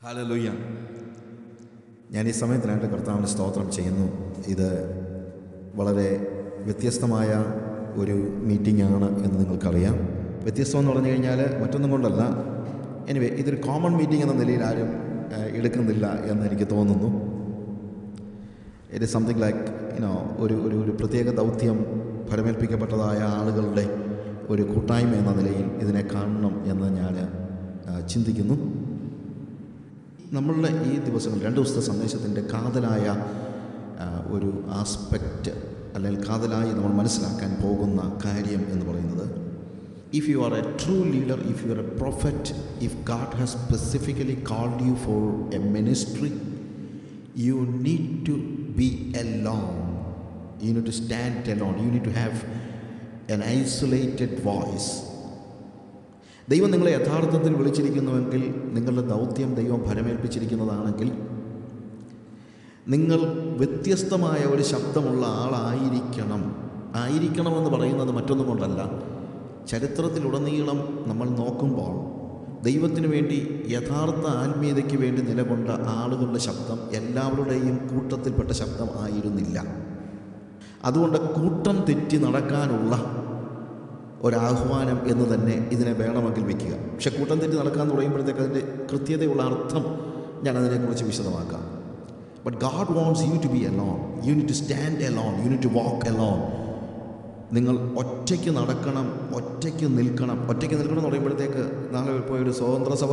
Hallelujah. ഞാൻ ഈ സമയത്തിനായിട്ട് കർത്താവിന് സ്തോത്രം ചെയ്യുന്നു. ഇത് വളരെ വ്യത്യസ്തമായ ഒരു മീറ്റിംഗ് ആണ് എന്ന് നിങ്ങൾക്കറിയാം. വ്യത്യസ്തം എന്ന് പറഞ്ഞു കഴിഞ്ഞാൽ മറ്റൊന്നും കൊണ്ടല്ല. എനിവേ, ഇതൊരു കോമൺ മീറ്റിംഗ് എന്ന നിലയിൽ ആരും എടുക്കുന്നില്ല എന്ന് എനിക്ക് തോന്നുന്നു. ഇറ്റ് ഈസ് സംതിങ് ലൈക്ക് ഒരു പ്രത്യേക ദൗത്യം ഫലമേൽപ്പിക്കപ്പെട്ടതായ ആളുകളുടെ ഒരു കൂട്ടായ്മ എന്ന നിലയിൽ ഇതിനെ കാണണം എന്ന് ഞാൻ ചിന്തിക്കുന്നു. നമ്മളുടെ ഈ ദിവസങ്ങൾ 2 ദിവസത്തെ സന്ദേശത്തിൻ്റെ കാതലായ ഒരു ആസ്പെക്റ്റ് അല്ലെങ്കിൽ കാതലായി നമ്മൾ മനസ്സിലാക്കാൻ പോകുന്ന കാര്യം എന്ന് പറയുന്നത്, if you are a true leader, if you are a prophet, if God has specifically called you for a ministry, you need to be alone. You need to stand alone. You need to have an isolated voice. ദൈവം നിങ്ങളെ യഥാർത്ഥത്തിൽ വിളിച്ചിരിക്കുന്നുവെങ്കിൽ, നിങ്ങളുടെ ദൗത്യം ദൈവം ഫലമേൽപ്പിച്ചിരിക്കുന്നതാണെങ്കിൽ, നിങ്ങൾ വ്യത്യസ്തമായ ഒരു ശബ്ദമുള്ള ആയിരിക്കണമെന്ന് പറയുന്നത് മറ്റൊന്നും കൊണ്ടല്ല. ചരിത്രത്തിലുടനീളം നമ്മൾ നോക്കുമ്പോൾ ദൈവത്തിന് വേണ്ടി, യഥാർത്ഥ ആത്മീയതയ്ക്ക് വേണ്ടി നിലകൊണ്ട ആളുകളുടെ ശബ്ദം എല്ലാവരുടെയും കൂട്ടത്തിൽപ്പെട്ട ശബ്ദം ആയിരുന്നില്ല. അതുകൊണ്ട് കൂട്ടം തെറ്റി നടക്കാനുള്ള ഒരാഹ്വാനം എന്ന് തന്നെ ഇതിനെ വേണമെങ്കിൽ വയ്ക്കുക. പക്ഷെ കൂട്ടം തെറ്റി നടക്കുക എന്ന് പറയുമ്പോഴത്തേക്ക് അതിൻ്റെ കൃത്യതയുള്ള അർത്ഥം ഞാൻ അതിനെക്കുറിച്ച് വിശദമാക്കാം. But God wants you to be alone. You need to stand alone. You need to walk alone. നിങ്ങൾ ഒറ്റയ്ക്ക് നടക്കണം, ഒറ്റയ്ക്ക് നിൽക്കണം. ഒറ്റയ്ക്ക് നിൽക്കണം എന്ന് പറയുമ്പോഴത്തേക്ക് നാളെ ഇപ്പോൾ ഒരു സ്വതന്ത്ര സഭ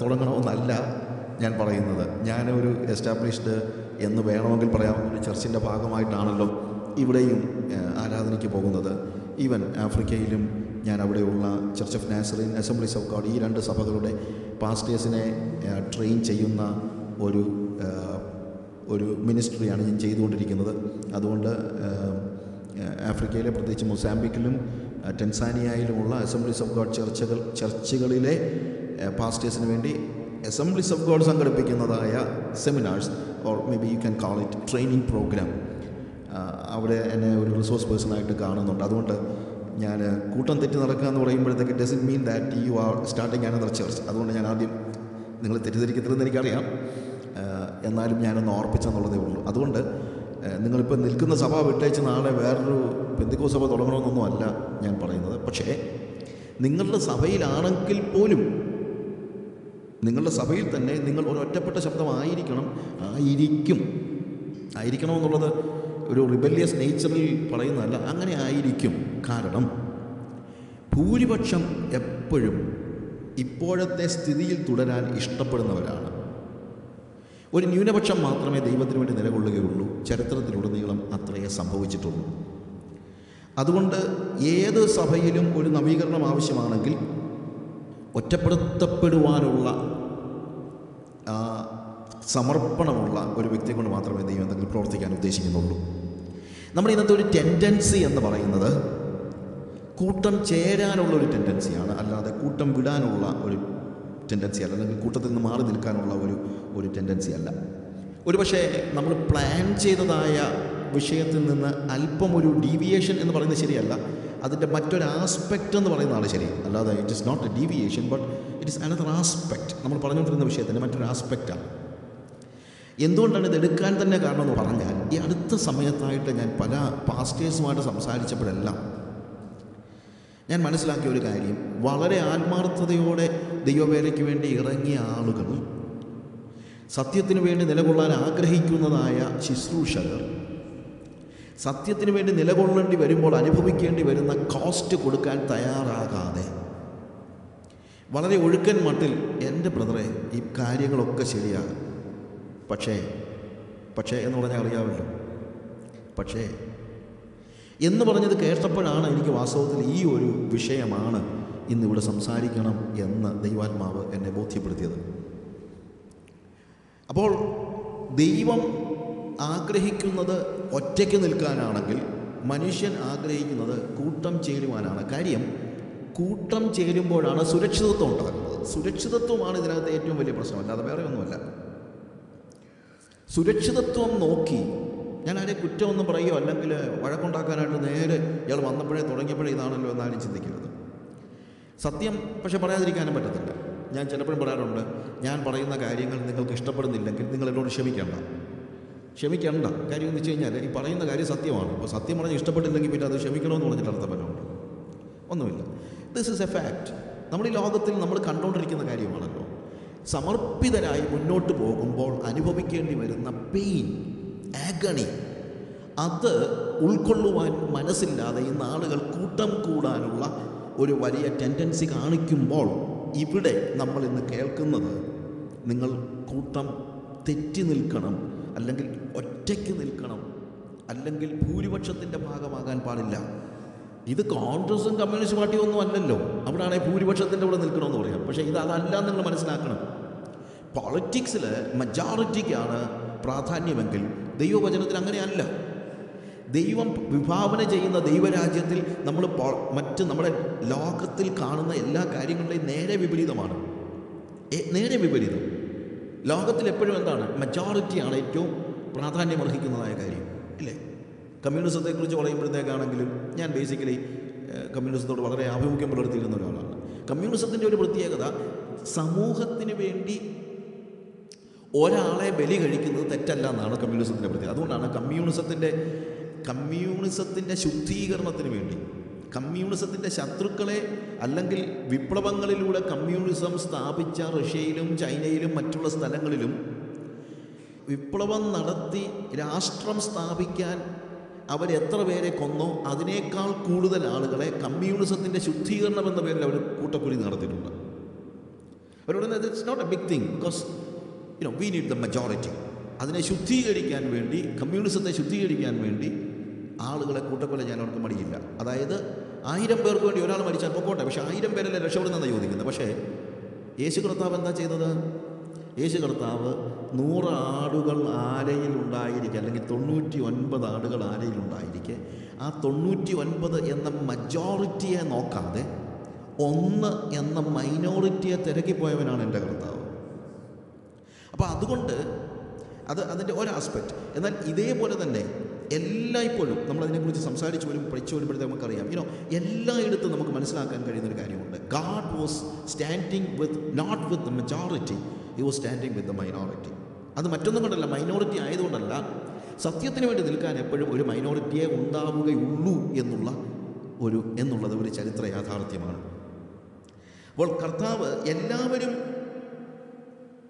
തുടങ്ങണമെന്നല്ല ഞാൻ പറയുന്നത്. ഞാനൊരു എസ്റ്റാബ്ലിഷ്ഡ് എന്ന് വേണമെങ്കിൽ പറയാം ഒരു ചർച്ചിൻ്റെ ഭാഗമായിട്ടാണല്ലോ ഇവിടെയും ആരാധനയ്ക്ക് പോകുന്നത്. ഈവൻ ആഫ്രിക്കയിലും ഞാൻ അവിടെയുള്ള church of Nazarene, Assemblies of God, ഈ 2 സഭകളുടെ പാസ്റ്റേഴ്സിനെ ട്രെയിൻ ചെയ്യുന്ന ഒരു മിനിസ്ട്രിയാണ് ഞാൻ ചെയ്തുകൊണ്ടിരിക്കുന്നത്. അതുകൊണ്ട് ആഫ്രിക്കയിലെ, പ്രത്യേകിച്ച് മൊസാംബിക്കിലും ടെൻസാനിയയിലുമുള്ള അസംബ്ലീസ് ഓഫ് ഗോഡ് ചർച്ചുകളിലെ പാസ്റ്റേഴ്സിന് വേണ്ടി അസംബ്ലീസ് ഓഫ് ഗോഡ് സംഘടിപ്പിക്കുന്നതായ seminars, or may be you can call it training programme, അവിടെ എന്നെ ഒരു റിസോഴ്സ് പേഴ്സണായിട്ട് കാണുന്നുണ്ട്. അതുകൊണ്ട് ഞാൻ കൂട്ടം തെറ്റി നടക്കുക എന്ന് പറയുമ്പോഴത്തേക്ക് it doesn't mean that you are starting another church. അതുകൊണ്ട് ഞാൻ ആദ്യം നിങ്ങൾ തെറ്റിദ്ധരിക്കത്തില്ലെന്ന് എനിക്കറിയാം, എന്നാലും ഞാനൊന്ന് ഓർപ്പിച്ചെന്നുള്ളതേ ഉള്ളൂ. അതുകൊണ്ട് നിങ്ങളിപ്പോൾ നിൽക്കുന്ന സഭ വിട്ടേച്ച് നാളെ വേറൊരു പെന്തക്കോസ്ത് സഭ തുടങ്ങണമെന്നൊന്നും അല്ല ഞാൻ പറയുന്നത്. പക്ഷേ നിങ്ങളുടെ സഭയിലാണെങ്കിൽ പോലും, നിങ്ങളുടെ സഭയിൽ തന്നെ നിങ്ങൾ ഒരു ഒറ്റപ്പെട്ട ശബ്ദമായിരിക്കണമെന്നുള്ളത് ഒരു റിബല്യസ് നേച്ചറിൽ പറയുന്നതല്ല, അങ്ങനെ ആയിരിക്കും. കാരണം ഭൂരിപക്ഷം എപ്പോഴും ഇപ്പോഴത്തെ സ്ഥിതിയിൽ തുടരാൻ ഇഷ്ടപ്പെടുന്നവരാണ്. ഒരു ന്യൂനപക്ഷം മാത്രമേ ദൈവത്തിന് വേണ്ടി നിലകൊള്ളുകയുള്ളൂ. ചരിത്രത്തിലുടനീളം അത്രയേ സംഭവിച്ചിട്ടുള്ളൂ. അതുകൊണ്ട് ഏത് സഭയിലും ഒരു നവീകരണം ആവശ്യമാണെങ്കിൽ ഒറ്റപ്പെടുത്തപ്പെടുവാനുള്ള സമർപ്പണമുള്ള ഒരു വ്യക്തിയെ കൊണ്ട് മാത്രമേ ദൈവം എന്തെങ്കിലും പ്രവർത്തിക്കാൻ ഉദ്ദേശിക്കുന്നുള്ളൂ. നമ്മുടെ ഇന്നത്തെ ഒരു ടെൻഡൻസി എന്ന് പറയുന്നത് കൂട്ടം ചേരാനുള്ള ഒരു ടെൻഡൻസിയാണ്, അല്ലാതെ കൂട്ടം വിടാനുള്ള ഒരു ടെൻഡൻസി അല്ല, അല്ലെങ്കിൽ കൂട്ടത്തിൽ നിന്ന് മാറി നിൽക്കാനുള്ള ഒരു ടെൻഡൻസി അല്ല. ഒരു പക്ഷേ നമ്മൾ പ്ലാൻ ചെയ്തതായ വിഷയത്തിൽ നിന്ന് അല്പം ഒരു ഡീവിയേഷൻ എന്ന് പറയുന്നത് ശരിയല്ല, അതിൻ്റെ മറ്റൊരു ആസ്പെക്റ്റ് എന്ന് പറയുന്നതാണ് ശരി. അല്ലാതെ it is not a deviation, but it is another aspect. നമ്മൾ പറഞ്ഞുകൊണ്ടിരുന്ന വിഷയത്തിൻ്റെ മറ്റൊരു ആസ്പെക്റ്റാണ്. എന്തുകൊണ്ടാണ് ഇത് എടുക്കാൻ തന്നെ കാരണം എന്ന് പറഞ്ഞാൽ, ഈ അടുത്ത സമയത്തായിട്ട് ഞാൻ പല പാസ്റ്റേഴ്സുമായിട്ട് സംസാരിച്ചപ്പോഴെല്ലാം ഞാൻ മനസ്സിലാക്കിയ ഒരു കാര്യം, വളരെ ആത്മാർത്ഥതയോടെ ദൈവവേലയ്ക്ക് വേണ്ടി ഇറങ്ങിയ ആളുകൾ, സത്യത്തിന് വേണ്ടി നിലകൊള്ളാൻ ആഗ്രഹിക്കുന്നതായ ശുശ്രൂഷകർ, സത്യത്തിന് വേണ്ടി നിലകൊള്ളേണ്ടി വരുമ്പോൾ അനുഭവിക്കേണ്ടി വരുന്ന കോസ്റ്റ് കൊടുക്കാൻ തയ്യാറാകാതെ വളരെ ഒഴുക്കൻ മട്ടിൽ, എൻ്റെ ബ്രദറെ ഈ കാര്യങ്ങളൊക്കെ ശരിയാകും, പക്ഷേ എന്ന് പറഞ്ഞാൽ അറിയാമല്ലോ, പക്ഷേ എന്ന് പറഞ്ഞത് കേട്ടപ്പോഴാണ് എനിക്ക് വാസ്തവത്തിൽ ഈ ഒരു വിഷയമാണ് ഇന്നിവിടെ സംസാരിക്കണം എന്ന് ദൈവാത്മാവ് എന്നെ ബോധ്യപ്പെടുത്തിയത്. അപ്പോൾ ദൈവം ആഗ്രഹിക്കുന്നത് ഒറ്റയ്ക്ക് നിൽക്കാനാണെങ്കിൽ, മനുഷ്യൻ ആഗ്രഹിക്കുന്നത് കൂട്ടം ചേരുവാനാണ്. കാര്യം, കൂട്ടം ചേരുമ്പോഴാണ് സുരക്ഷിതത്വം ഉണ്ടാകുന്നത്. സുരക്ഷിതത്വമാണ് ഇതിനകത്ത് ഏറ്റവും വലിയ പ്രശ്നം, അല്ലാതെ വേറെ ഒന്നുമല്ല. സുരക്ഷിതത്വം നോക്കി ഞാൻ ആരെ കുറ്റമൊന്നും പറയുകയോ അല്ലെങ്കിൽ വഴക്കുണ്ടാക്കാനായിട്ട് നേരെ ഇയാൾ വന്നപ്പോഴേ തുടങ്ങിയപ്പോഴേ ഇതാണല്ലോ എന്നാലും ചിന്തിക്കരുത്. സത്യം പക്ഷെ പറയാതിരിക്കാനും പറ്റത്തില്ല. ഞാൻ ചിലപ്പോഴും പറയാറുണ്ട്, ഞാൻ പറയുന്ന കാര്യങ്ങൾ നിങ്ങൾക്ക് ഇഷ്ടപ്പെടുന്നില്ലെങ്കിൽ നിങ്ങൾ എന്നോട് ക്ഷമിക്കേണ്ട. കാര്യം എന്ന് വെച്ച് കഴിഞ്ഞാൽ ഈ പറയുന്ന കാര്യം സത്യമാണ്. അപ്പോൾ സത്യം പറഞ്ഞ് ഇഷ്ടപ്പെട്ടില്ലെങ്കിൽ പിന്നെ അത് ക്ഷമിക്കണമെന്ന് പറഞ്ഞിട്ട് അർത്ഥമല്ലുണ്ട്, ഒന്നുമില്ല. This is A fact. നമ്മൾ ഈ ലോകത്തിൽ നമ്മൾ കണ്ടുകൊണ്ടിരിക്കുന്ന കാര്യമാണല്ലോ. സമർപ്പിതരായി മുന്നോട്ട് പോകുമ്പോൾ അനുഭവിക്കേണ്ടി വരുന്ന പെയിൻ, ആഗണി, അത് ഉൾക്കൊള്ളുവാൻ മനസ്സില്ലാതെ ഇന്ന് ആളുകൾ കൂട്ടം കൂടാനുള്ള ഒരു വലിയ ടെൻഡൻസി കാണിക്കുമ്പോൾ ഇവിടെ നമ്മൾ ഇന്ന് കേൾക്കുന്നത്, നിങ്ങൾ കൂട്ടം തെറ്റി നിൽക്കണം, അല്ലെങ്കിൽ ഒറ്റയ്ക്ക് നിൽക്കണം, അല്ലെങ്കിൽ ഭൂരിപക്ഷത്തിൻ്റെ ഭാഗമാകാൻ പാടില്ല. ഇത് കോൺഗ്രസും കമ്മ്യൂണിസ്റ്റ് പാർട്ടിയും ഒന്നും അല്ലല്ലോ. അവിടെയാണെങ്കിൽ ഭൂരിപക്ഷത്തിൻ്റെ കൂടെ നിൽക്കണമെന്ന് പറയാം. പക്ഷേ ഇത് അതല്ല, നിങ്ങൾ മനസ്സിലാക്കണം. പൊളിറ്റിക്സിൽ മജോറിറ്റിക്കാണ് പ്രാധാന്യമെങ്കിൽ ദൈവവചനത്തിൽ അങ്ങനെയല്ല. ദൈവം വിഭാവന ചെയ്യുന്ന ദൈവരാജ്യത്തിൽ നമ്മൾ മറ്റ് നമ്മുടെ ലോകത്തിൽ കാണുന്ന എല്ലാ കാര്യങ്ങളുടെയും നേരെ വിപരീതമാണ്. നേരെ വിപരീതം. ലോകത്തിൽ എപ്പോഴും എന്താണ്? മജോറിറ്റിയാണ് ഏറ്റവും പ്രാധാന്യമർഹിക്കുന്നതായ കാര്യം, ഇല്ലേ? കമ്മ്യൂണിസത്തെക്കുറിച്ച് പറയുമ്പോഴത്തേക്കാണെങ്കിലും ഞാൻ ബേസിക്കലി കമ്മ്യൂണിസത്തോട് വളരെ ആഭിമുഖ്യം പുലർത്തിയിരുന്ന ഒരാളാണ്. കമ്മ്യൂണിസത്തിൻ്റെ ഒരു പ്രത്യേകത, സമൂഹത്തിന് വേണ്ടി ഒരാളെ ബലി കഴിക്കുന്നത് തെറ്റല്ല എന്നാണ് കമ്മ്യൂണിസത്തിൻ്റെ പ്രത്യേകത. അതുകൊണ്ടാണ് കമ്മ്യൂണിസത്തിൻ്റെ ശുദ്ധീകരണത്തിന് വേണ്ടി, കമ്മ്യൂണിസത്തിൻ്റെ ശത്രുക്കളെ അല്ലെങ്കിൽ വിപ്ലവങ്ങളിലൂടെ കമ്മ്യൂണിസം സ്ഥാപിച്ച റഷ്യയിലും ചൈനയിലും മറ്റുള്ള സ്ഥലങ്ങളിലും വിപ്ലവം നടത്തി രാഷ്ട്രം സ്ഥാപിക്കാൻ അവരെത്ര പേരെ കൊന്നോ അതിനേക്കാൾ കൂടുതൽ ആളുകളെ കമ്മ്യൂണിസത്തിൻ്റെ ശുദ്ധീകരണം എന്ന പേരിൽ അവർ കൂട്ടക്കുഴി നടത്തിയിട്ടുണ്ട്. അവരോട് it's not a big thing, because we need the majority. അതിനെ ശുദ്ധീകരിക്കാൻ വേണ്ടി, കമ്മ്യൂണിസത്തെ ശുദ്ധീകരിക്കാൻ വേണ്ടി ആളുകളെ കൂട്ടക്കൊല ചെയ്യാൻ അവർക്ക് മടിയില്ല. അതായത് 1000 പേർക്ക് വേണ്ടി ഒരാൾ മരിച്ചാൽ പൊക്കോട്ടെ, പക്ഷേ 1000 പേരല്ലേ രക്ഷപ്പെടുന്നതാണ് ചോദിക്കുന്നത്. പക്ഷേ യേശു കർത്താവ് എന്താ ചെയ്തത്? യേശു കർത്താവ് 100 ആടുകൾ ആലയിൽ ഉണ്ടായിരിക്കെ, അല്ലെങ്കിൽ 99 ആടുകൾ ആലയിൽ ഉണ്ടായിരിക്കെ, ആ 99 എന്ന മജോറിറ്റിയെ നോക്കാതെ 1 എന്ന മൈനോറിറ്റിയെ തിരക്കിപ്പോയവനാണ് എൻ്റെ കർത്താവ്. അപ്പോൾ അതുകൊണ്ട് അതിൻ്റെ ഒരാസ്പെക്റ്റ്. എന്നാൽ ഇതേപോലെ തന്നെ എല്ലായ്പ്പോഴും നമ്മളതിനെക്കുറിച്ച് സംസാരിച്ച് പഠിച്ചു വരുമ്പോഴത്തേക്ക് നമുക്കറിയാം, എല്ലായിടത്തും നമുക്ക് മനസ്സിലാക്കാൻ കഴിയുന്നൊരു കാര്യമുണ്ട്. God was standing not with the majority, he was standing with the minority. അത് മറ്റൊന്നും കൊണ്ടല്ല, മൈനോറിറ്റി ആയതുകൊണ്ടല്ല, സത്യത്തിന് വേണ്ടി നിൽക്കാൻ എപ്പോഴും ഒരു മൈനോറിറ്റിയെ ഉണ്ടാവുകയുള്ളൂ എന്നുള്ളത് ഒരു ചരിത്ര യാഥാർത്ഥ്യമാണ്. അപ്പോൾ കർത്താവ് എല്ലാവരും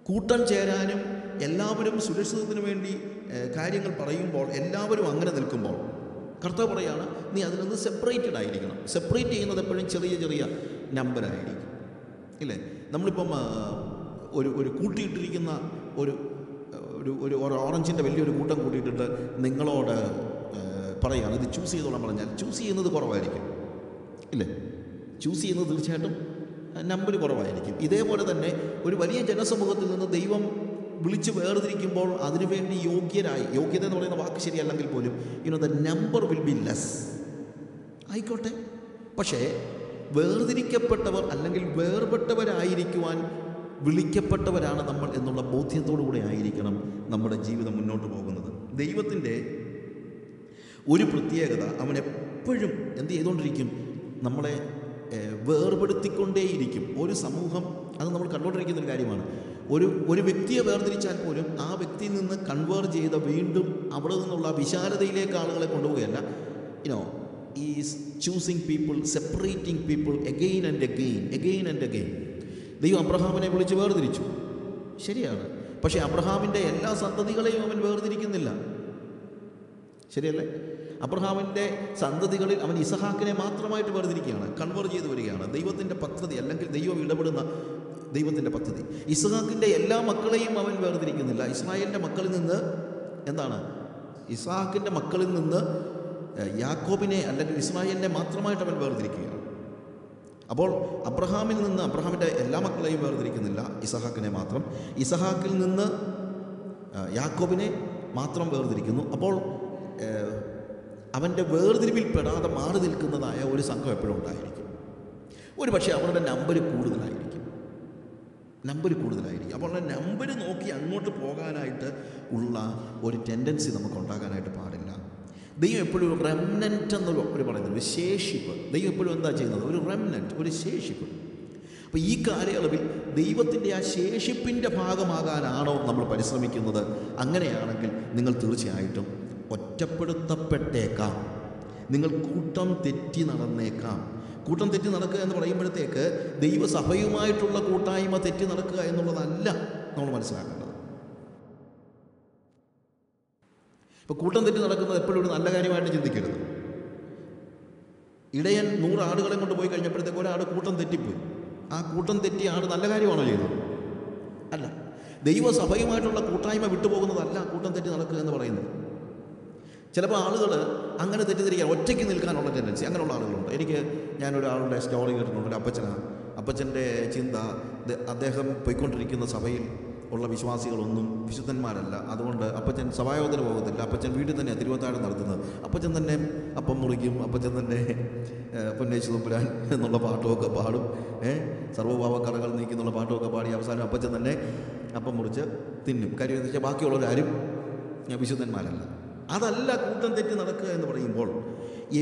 കൂട്ടം ചേരാനും എല്ലാവരും സുരക്ഷിതത്തിന് വേണ്ടി കാര്യങ്ങൾ പറയുമ്പോൾ, എല്ലാവരും അങ്ങനെ നിൽക്കുമ്പോൾ കർത്താവ് പറയാണ്, നീ അതിൽ നിന്ന് സെപ്പറേറ്റഡ് ആയിരിക്കണം. സെപ്പറേറ്റ് ചെയ്യുന്നത് എപ്പോഴും ചെറിയ ചെറിയ നമ്പറായിരിക്കും, ഇല്ലേ? നമ്മളിപ്പം ഒരു കൂട്ടിയിട്ടിരിക്കുന്ന ഒരു ഓറഞ്ചിൻ്റെ വലിയൊരു കൂട്ടം കൂട്ടിയിട്ടിട്ട് നിങ്ങളോട് പറയുകയാണ് ഇത് ചൂസ് ചെയ്തോളാൻ പറഞ്ഞാൽ ചൂസ് ചെയ്യുന്നത് കുറവായിരിക്കും, ഇല്ലേ? ചൂസ് ചെയ്യുന്നത് തീർച്ചയായിട്ടും നമ്പർ കുറവായിരിക്കും. ഇതേപോലെ തന്നെ ഒരു വലിയ ജനസമൂഹത്തിൽ നിന്ന് ദൈവം വിളിച്ച് വേർതിരിക്കുമ്പോൾ അതിനുവേണ്ടി യോഗ്യത എന്ന് പറയുന്ന വാക്ക് ശരിയല്ലെങ്കിൽ പോലും the number will be less ആയിക്കോട്ടെ. പക്ഷേ വേർതിരിക്കപ്പെട്ടവർ അല്ലെങ്കിൽ വേർപെട്ടവരായിരിക്കുവാൻ വിളിക്കപ്പെട്ടവരാണ് നമ്മൾ എന്നുള്ള ബോധ്യത്തോടു കൂടെ ആയിരിക്കണം നമ്മുടെ ജീവിതം മുന്നോട്ട് പോകുന്നത്. ദൈവത്തിൻ്റെ ഒരു പ്രത്യേകത, അവൻ എപ്പോഴും എന്ത് ചെയ്തുകൊണ്ടിരിക്കും? നമ്മളെ വേർപെടുത്തിക്കൊണ്ടേയിരിക്കും. ഒരു സമൂഹം, അത് നമ്മൾ കണ്ടുകൊണ്ടിരിക്കുന്നൊരു കാര്യമാണ്. ഒരു വ്യക്തിയെ വേർതിരിച്ചാൽ പോലും ആ വ്യക്തിയിൽ നിന്ന് കൺവേർട്ട് ചെയ്ത വീണ്ടും അവിടെ നിന്നുള്ള വിശാലതയിലേക്ക് ആളുകളെ കൊണ്ടുപോവുകയല്ല. Is choosing people, separating people again and again. ദൈവം അബ്രഹാമിനെ വിളിച്ച് വേർതിരിച്ചു, ശരിയാണ്. പക്ഷേ അബ്രഹാമിൻ്റെ എല്ലാ സന്തതികളെയും അവൻ വേർതിരിക്കുന്നില്ല, ശരിയല്ലേ? അബ്രഹാമിൻ്റെ സന്തതികളിൽ അവൻ ഇസഹാക്കിനെ മാത്രമായിട്ട് വേർതിരിക്കുകയാണ്, കൺവേർട്ട് ചെയ്ത് വരികയാണ്. ദൈവത്തിൻ്റെ പദ്ധതി, അല്ലെങ്കിൽ ദൈവം ഇടപെടുന്ന ദൈവത്തിൻ്റെ പദ്ധതി. ഇസഹാക്കിൻ്റെ എല്ലാ മക്കളെയും അവൻ വേർതിരിക്കുന്നില്ല. ഇസ്രായേലിൻ്റെ മക്കളിൽ നിന്ന് ഇസഹാക്കിൻ്റെ മക്കളിൽ നിന്ന് യാക്കോബിനെ അല്ലെങ്കിൽ ഇസ്മായിലിനെ മാത്രമായിട്ട് അവൻ വേർതിരിക്കുകയാണ്. അപ്പോൾ അബ്രഹാമിൽ നിന്ന് അബ്രഹാമിൻ്റെ എല്ലാ മക്കളെയും വേർതിരിക്കുന്നില്ല, ഇസഹാക്കിനെ മാത്രം. ഇസഹാക്കിൽ നിന്ന് യാക്കോബിനെ മാത്രം വേർതിരിക്കുന്നു. അപ്പോൾ അവൻ്റെ വേർതിരിവിൽ പെടാതെ മാറി നിൽക്കുന്നതായ ഒരു സംഘം എപ്പോഴും ഉണ്ടായിരിക്കും. ഒരു പക്ഷേ അവരുടെ നമ്പർ കൂടുതലായിരിക്കും. അപ്പോൾ ആ നമ്പർ നോക്കി അങ്ങോട്ട് പോകാനായിട്ട് ഉള്ള ഒരു ടെൻഡൻസി നമുക്ക് ഉണ്ടാകാനായിട്ട് പാടില്ല. ദൈവം എപ്പോഴും ഒരു റെമനൻറ്റ് എന്ന് പറയുന്നത്, ഒരു ശേഷിപ്പ്. ദൈവം എപ്പോഴും എന്താ ചെയ്യുന്നത്? ഒരു റെമനൻറ്റ്, ഒരു ശേഷിപ്പ്. അപ്പോൾ ഈ കാലയളവിൽ ദൈവത്തിൻ്റെ ആ ശേഷിപ്പിൻ്റെ ഭാഗമാകാനാണോ നമ്മൾ പരിശ്രമിക്കുന്നത്? അങ്ങനെയാണെങ്കിൽ നിങ്ങൾ തീർച്ചയായിട്ടും ഒറ്റപ്പെടുത്തപ്പെട്ടേക്കാം. നിങ്ങൾ കൂട്ടം തെറ്റി നടന്നേക്കാം. കൂട്ടം തെറ്റി നടക്കുക എന്ന് പറയുമ്പോഴത്തേക്ക് ദൈവസഭയുമായിട്ടുള്ള കൂട്ടായ്മ തെറ്റി നടക്കുക എന്നുള്ളതല്ല നമ്മൾ മനസ്സിലാക്കേണ്ടത്. ഇപ്പോൾ കൂട്ടം തെറ്റി നടക്കുന്നത് എപ്പോഴും ഒരു നല്ല കാര്യമായിട്ട് ചിന്തിക്കരുത്. ഇടയൻ 100 ആടുകളെ കൊണ്ട് പോയി കഴിഞ്ഞപ്പോഴത്തേക്ക് ഒരാട് കൂട്ടം തെറ്റിപ്പോയി. ആ കൂട്ടം തെറ്റിയ ആട് നല്ല കാര്യമാണോ ചെയ്യുന്നത്? അല്ല. ദൈവസഭയുമായിട്ടുള്ള കൂട്ടായ്മ വിട്ടുപോകുന്നതല്ല കൂട്ടം തെറ്റി നടക്കുക എന്ന് പറയുന്നത്. ചിലപ്പോൾ ആളുകൾ അങ്ങനെ തെറ്റിദ്ധരിക്കുക, ഒറ്റയ്ക്ക് നിൽക്കാനുള്ള ടെൻഡൻസി, അങ്ങനെയുള്ള ആളുകളുണ്ട്. ഞാനൊരാളുടെ സ്റ്റോറി കേട്ടിട്ടുണ്ട്. ഒരു അപ്പച്ചൻ്റെ ചിന്ത, അദ്ദേഹം പോയിക്കൊണ്ടിരിക്കുന്ന സഭയിൽ ഉള്ള വിശ്വാസികളൊന്നും വിശുദ്ധന്മാരല്ല, അതുകൊണ്ട് അപ്പച്ചൻ സഭായോഗത്തിന് പോകത്തില്ല, അപ്പച്ചൻ വീട്ടിൽ തന്നെ തിരുവത്താഴം നടത്തുന്നത്, അപ്പച്ചൻ തന്നെ അപ്പം മുറിക്കും, അപ്പച്ചൻ തന്നെ പൊന്നേശു തമ്പുരാൻ എന്നുള്ള പാട്ടുമൊക്കെ പാടും, സർവ്വഭാവക്കറകൾ നീക്കുന്നുള്ള പാട്ടുമൊക്കെ പാടി അവസാനം അപ്പച്ചൻ തന്നെ അപ്പം മുറിച്ച് തിന്നും. കാര്യം എന്ന് വെച്ചാൽ ബാക്കിയുള്ളവരാരും വിശുദ്ധന്മാരല്ല. അതല്ല കൂട്ടം തെറ്റി നടക്കുക എന്ന് പറയുമ്പോൾ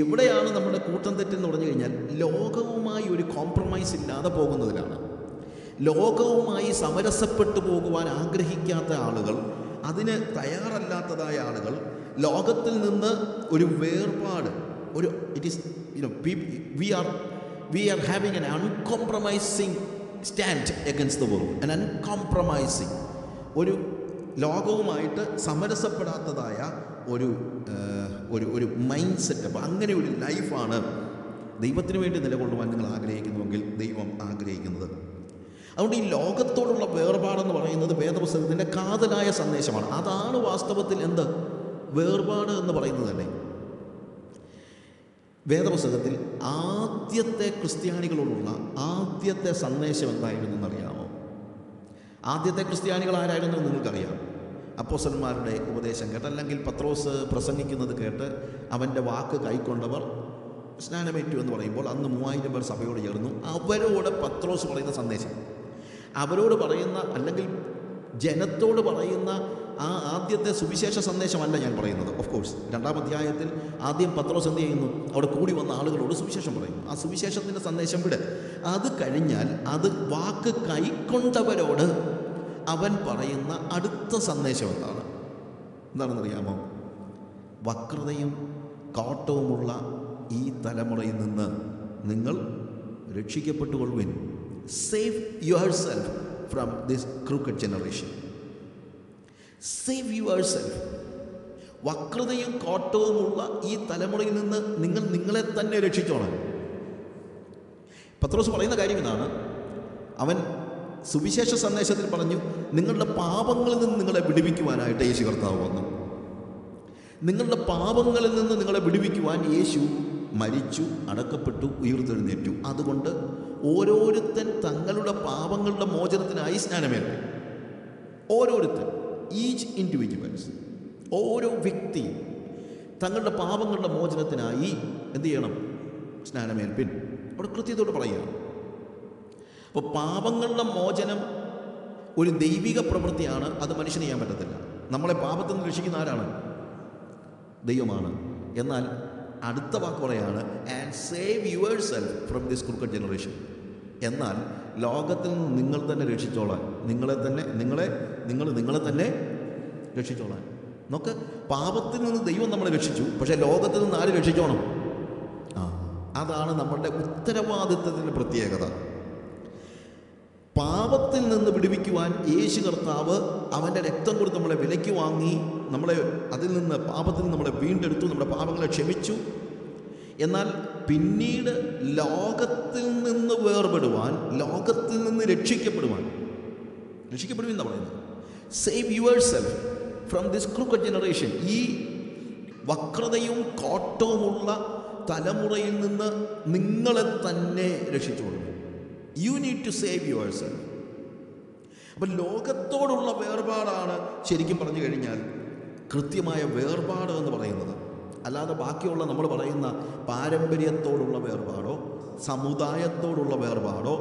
എവിടെയാണ് നമ്മുടെ കൂട്ടം തെറ്റെന്ന് പറഞ്ഞു കഴിഞ്ഞാൽ ലോകവുമായി ഒരു കോംപ്രമൈസ് ഇല്ലാതെ പോകുന്നതിലാണ്. ലോകവുമായി സമരസപ്പെട്ടു പോകുവാൻ ആഗ്രഹിക്കാത്ത ആളുകൾ, അതിന് തയ്യാറല്ലാത്തതായ ആളുകൾ, ലോകത്തിൽ നിന്ന് ഒരു വേർപാട്, ഒരു it is we are having an uncompromising stand against the world, an uncompromising, ഒരു ലോകവുമായിട്ട് സമരസപ്പെടാത്തതായ ഒരു മൈൻഡ് സെറ്റപ്പ്, അങ്ങനെ ഒരു ലൈഫാണ് ദൈവത്തിന് വേണ്ടി നിലകൊള്ളുവാൻ നിങ്ങൾ ആഗ്രഹിക്കുന്നുവെങ്കിൽ ദൈവം ആഗ്രഹിക്കുന്നത്. അതുകൊണ്ട് ഈ ലോകത്തോടുള്ള വേർപാടെന്ന് പറയുന്നത് വേദപുസ്തകത്തിൻ്റെ കാതലായ സന്ദേശമാണ്. അതാണ് വാസ്തവത്തിൽ വേർപാട് എന്ന് പറയുന്നത് തന്നെ. വേദപുസ്തകത്തിൽ ആദ്യത്തെ ക്രിസ്ത്യാനികളോടുള്ള ആദ്യത്തെ സന്ദേശം എന്തായിരുന്നു എന്നറിയാമോ? ആദ്യത്തെ ക്രിസ്ത്യാനികൾ ആരായിരുന്നു നിങ്ങൾക്കറിയാം. അപ്പോസ്തലന്മാരുടെ ഉപദേശം കേട്ട്, അല്ലെങ്കിൽ പത്രോസ് പ്രസംഗിക്കുന്നത് കേട്ട് അവൻ്റെ വാക്ക് കൈക്കൊണ്ടവർ സ്നാനമേറ്റു എന്ന് പറയുമ്പോൾ അന്ന് 3000 പേർ സഭയോട് ചേർന്നു. അവരോട് പത്രോസ് പറയുന്ന സന്ദേശം, അവരോട് പറയുന്ന, അല്ലെങ്കിൽ ജനത്തോട് പറയുന്ന ആ ആദ്യത്തെ സുവിശേഷ സന്ദേശമല്ല ഞാൻ പറയുന്നത്. ഓഫ് കോഴ്സ് 2-ാം അധ്യായത്തിൽ ആദ്യം പത്രോസ് എന്ത് ചെയ്യുന്നു? അവിടെ കൂടി വന്ന ആളുകളോട് സുവിശേഷം പറയുന്നു. ആ സുവിശേഷത്തിൻ്റെ സന്ദേശം വിട്. അത് കഴിഞ്ഞാൽ അത് വാക്ക് കൈക്കൊണ്ടവരോട് അവൻ പറയുന്ന അടുത്ത സന്ദേശം എന്താണെന്നറിയാമോ? വക്രതയും കോട്ടവുമുള്ള ഈ തലമുറയിൽ നിന്ന് നിങ്ങൾ രക്ഷിക്കപ്പെട്ടുകൊള്ളുവിൻ. Save yourself from this crooked generation. Save yourself. വക്രതയും കോട്ടവുമുള്ള ഈ തലമുറയിൽ നിന്ന് നിങ്ങൾ നിങ്ങളെ തന്നെ രക്ഷിച്ചോണം. പത്രോസ് പറയുന്ന കാര്യം ഇതാണ്. അവൻ സുവിശേഷ സന്ദേശത്തിൽ പറഞ്ഞു, നിങ്ങളുടെ പാപങ്ങളിൽ നിന്ന് നിങ്ങളെ വിടുവിക്കുവാനായിട്ട് യേശു കർത്താവ് വന്നു. നിങ്ങളുടെ പാപങ്ങളിൽ നിന്ന് നിങ്ങളെ വിടുവിക്കുവാൻ യേശു മരിച്ചു, അടക്കപ്പെട്ടു, ഉയർത്തെഴുന്നേറ്റു. അതുകൊണ്ട് ഓരോരുത്തൻ തങ്ങളുടെ പാപങ്ങളുടെ മോചനത്തിനായി സ്നാനമേൽക്കും. ഓരോരുത്തൻ, ഈച്ച് ഇൻഡിവിജ്വൽസ്, ഓരോ വ്യക്തിയും തങ്ങളുടെ പാപങ്ങളുടെ മോചനത്തിനായി എന്ത് ചെയ്യണം? സ്നാനമേൽപ്പിൻ. അവിടെ കൃത്യത്തോട് പറയുക. അപ്പോൾ പാപങ്ങളുടെ മോചനം ഒരു ദൈവിക പ്രവൃത്തിയാണ്. അത് മനുഷ്യന് ചെയ്യാൻ പറ്റത്തില്ല. നമ്മളെ പാപത്തിൽ നിന്ന് രക്ഷിക്കുന്ന ആരാണ്? ദൈവമാണ്. എന്നാൽ അടുത്ത വാക്ക് പറയാണ്, and save yourself from this crooked generation. എന്നാൽ ലോകത്തിൽ നിന്ന് നിങ്ങൾ തന്നെ രക്ഷിച്ചോളാൻ, നിങ്ങളെ തന്നെ രക്ഷിച്ചോളാൻ. നോക്ക്, പാപത്തിൽ നിന്ന് ദൈവം നമ്മളെ രക്ഷിച്ചു, പക്ഷേ ലോകത്തിൽ നിന്ന് ആര് രക്ഷിച്ചോണം? അതാണ് നമ്മുടെ ഉത്തരവാദിത്തത്തിൻ്റെ പ്രത്യേകത. പാപത്തിൽ നിന്ന് വിടുവിക്കുവാൻ യേശു കർത്താവ് അവൻ്റെ രക്തം കൊടുത്ത് നമ്മളെ വിലയ്ക്ക് വാങ്ങി, നമ്മളെ അതിൽ നിന്ന്, പാപത്തിൽ നിന്ന് നമ്മളെ വീണ്ടെടുത്തു, നമ്മുടെ പാപങ്ങളെ ക്ഷമിച്ചു. എന്നാൽ പിന്നീട് ലോകത്തിൽ നിന്ന് വേർപെടുവാൻ, ലോകത്തിൽ നിന്ന് രക്ഷിക്കപ്പെടുമെന്ന് പറയുന്നത്. Save yourself from this crooked generation. ഈ വക്രതയും കോട്ടവുമുള്ള തലമുറയിൽ നിന്ന് നിങ്ങളെ തന്നെ രക്ഷിച്ചോളൂ. You need to save yourself. അപ്പം ലോകത്തോടുള്ള വേർപാടാണ് ശരിക്കും പറഞ്ഞു കഴിഞ്ഞാൽ കൃത്യമായ വേർപാട് എന്ന് പറയുന്നത്. അല്ലാതെ ബാക്കിയുള്ള നമ്മൾ പറയുന്ന പാരമ്പര്യത്തോടുള്ള വേർപാടോ സമുദായത്തോടുള്ള വേർപാടോ.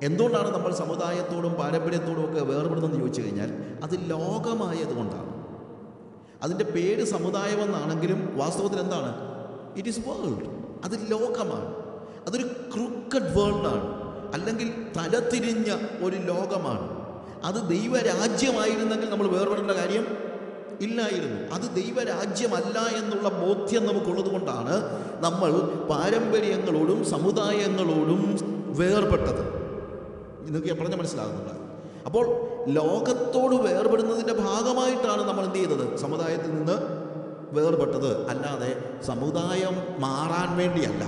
എന്തുകൊണ്ടാണ് നമ്മൾ സമുദായത്തോടും പാരമ്പര്യത്തോടും ഒക്കെ വേർപെടുന്നതെന്ന് ചോദിച്ചു കഴിഞ്ഞാൽ അത് ലോകമായതുകൊണ്ടാണ്. അതിൻ്റെ പേര് സമുദായമെന്നാണെങ്കിലും വാസ്തവത്തിൽ എന്താണ്? It is world. അത് ലോകമാണ്. അതൊരു ക്രൂക്കഡ് വേൾഡാണ്. അല്ലെങ്കിൽ തലതിരിഞ്ഞ ഒരു ലോകമാണ്. അത് ദൈവരാജ്യമായിരുന്നെങ്കിൽ നമ്മൾ വേർപെടേണ്ട കാര്യം ഇല്ലായിരുന്നു. അത് ദൈവരാജ്യമല്ല എന്നുള്ള ബോധ്യം നമുക്കുള്ളത് കൊണ്ടാണ് നമ്മൾ പാരമ്പര്യങ്ങളോടും സമുദായങ്ങളോടും വേർപെട്ടത്. ഇതൊക്കെ പറഞ്ഞ മനസ്സിലാകുന്നുണ്ട്. അപ്പോൾ ലോകത്തോട് വേർപെടുന്നതിൻ്റെ ഭാഗമായിട്ടാണ് നമ്മൾ എന്ത് ചെയ്തത്? സമുദായത്തിൽ നിന്ന് വേർപെട്ടത്. അല്ലാതെ സമുദായം മാറാൻ വേണ്ടിയല്ല.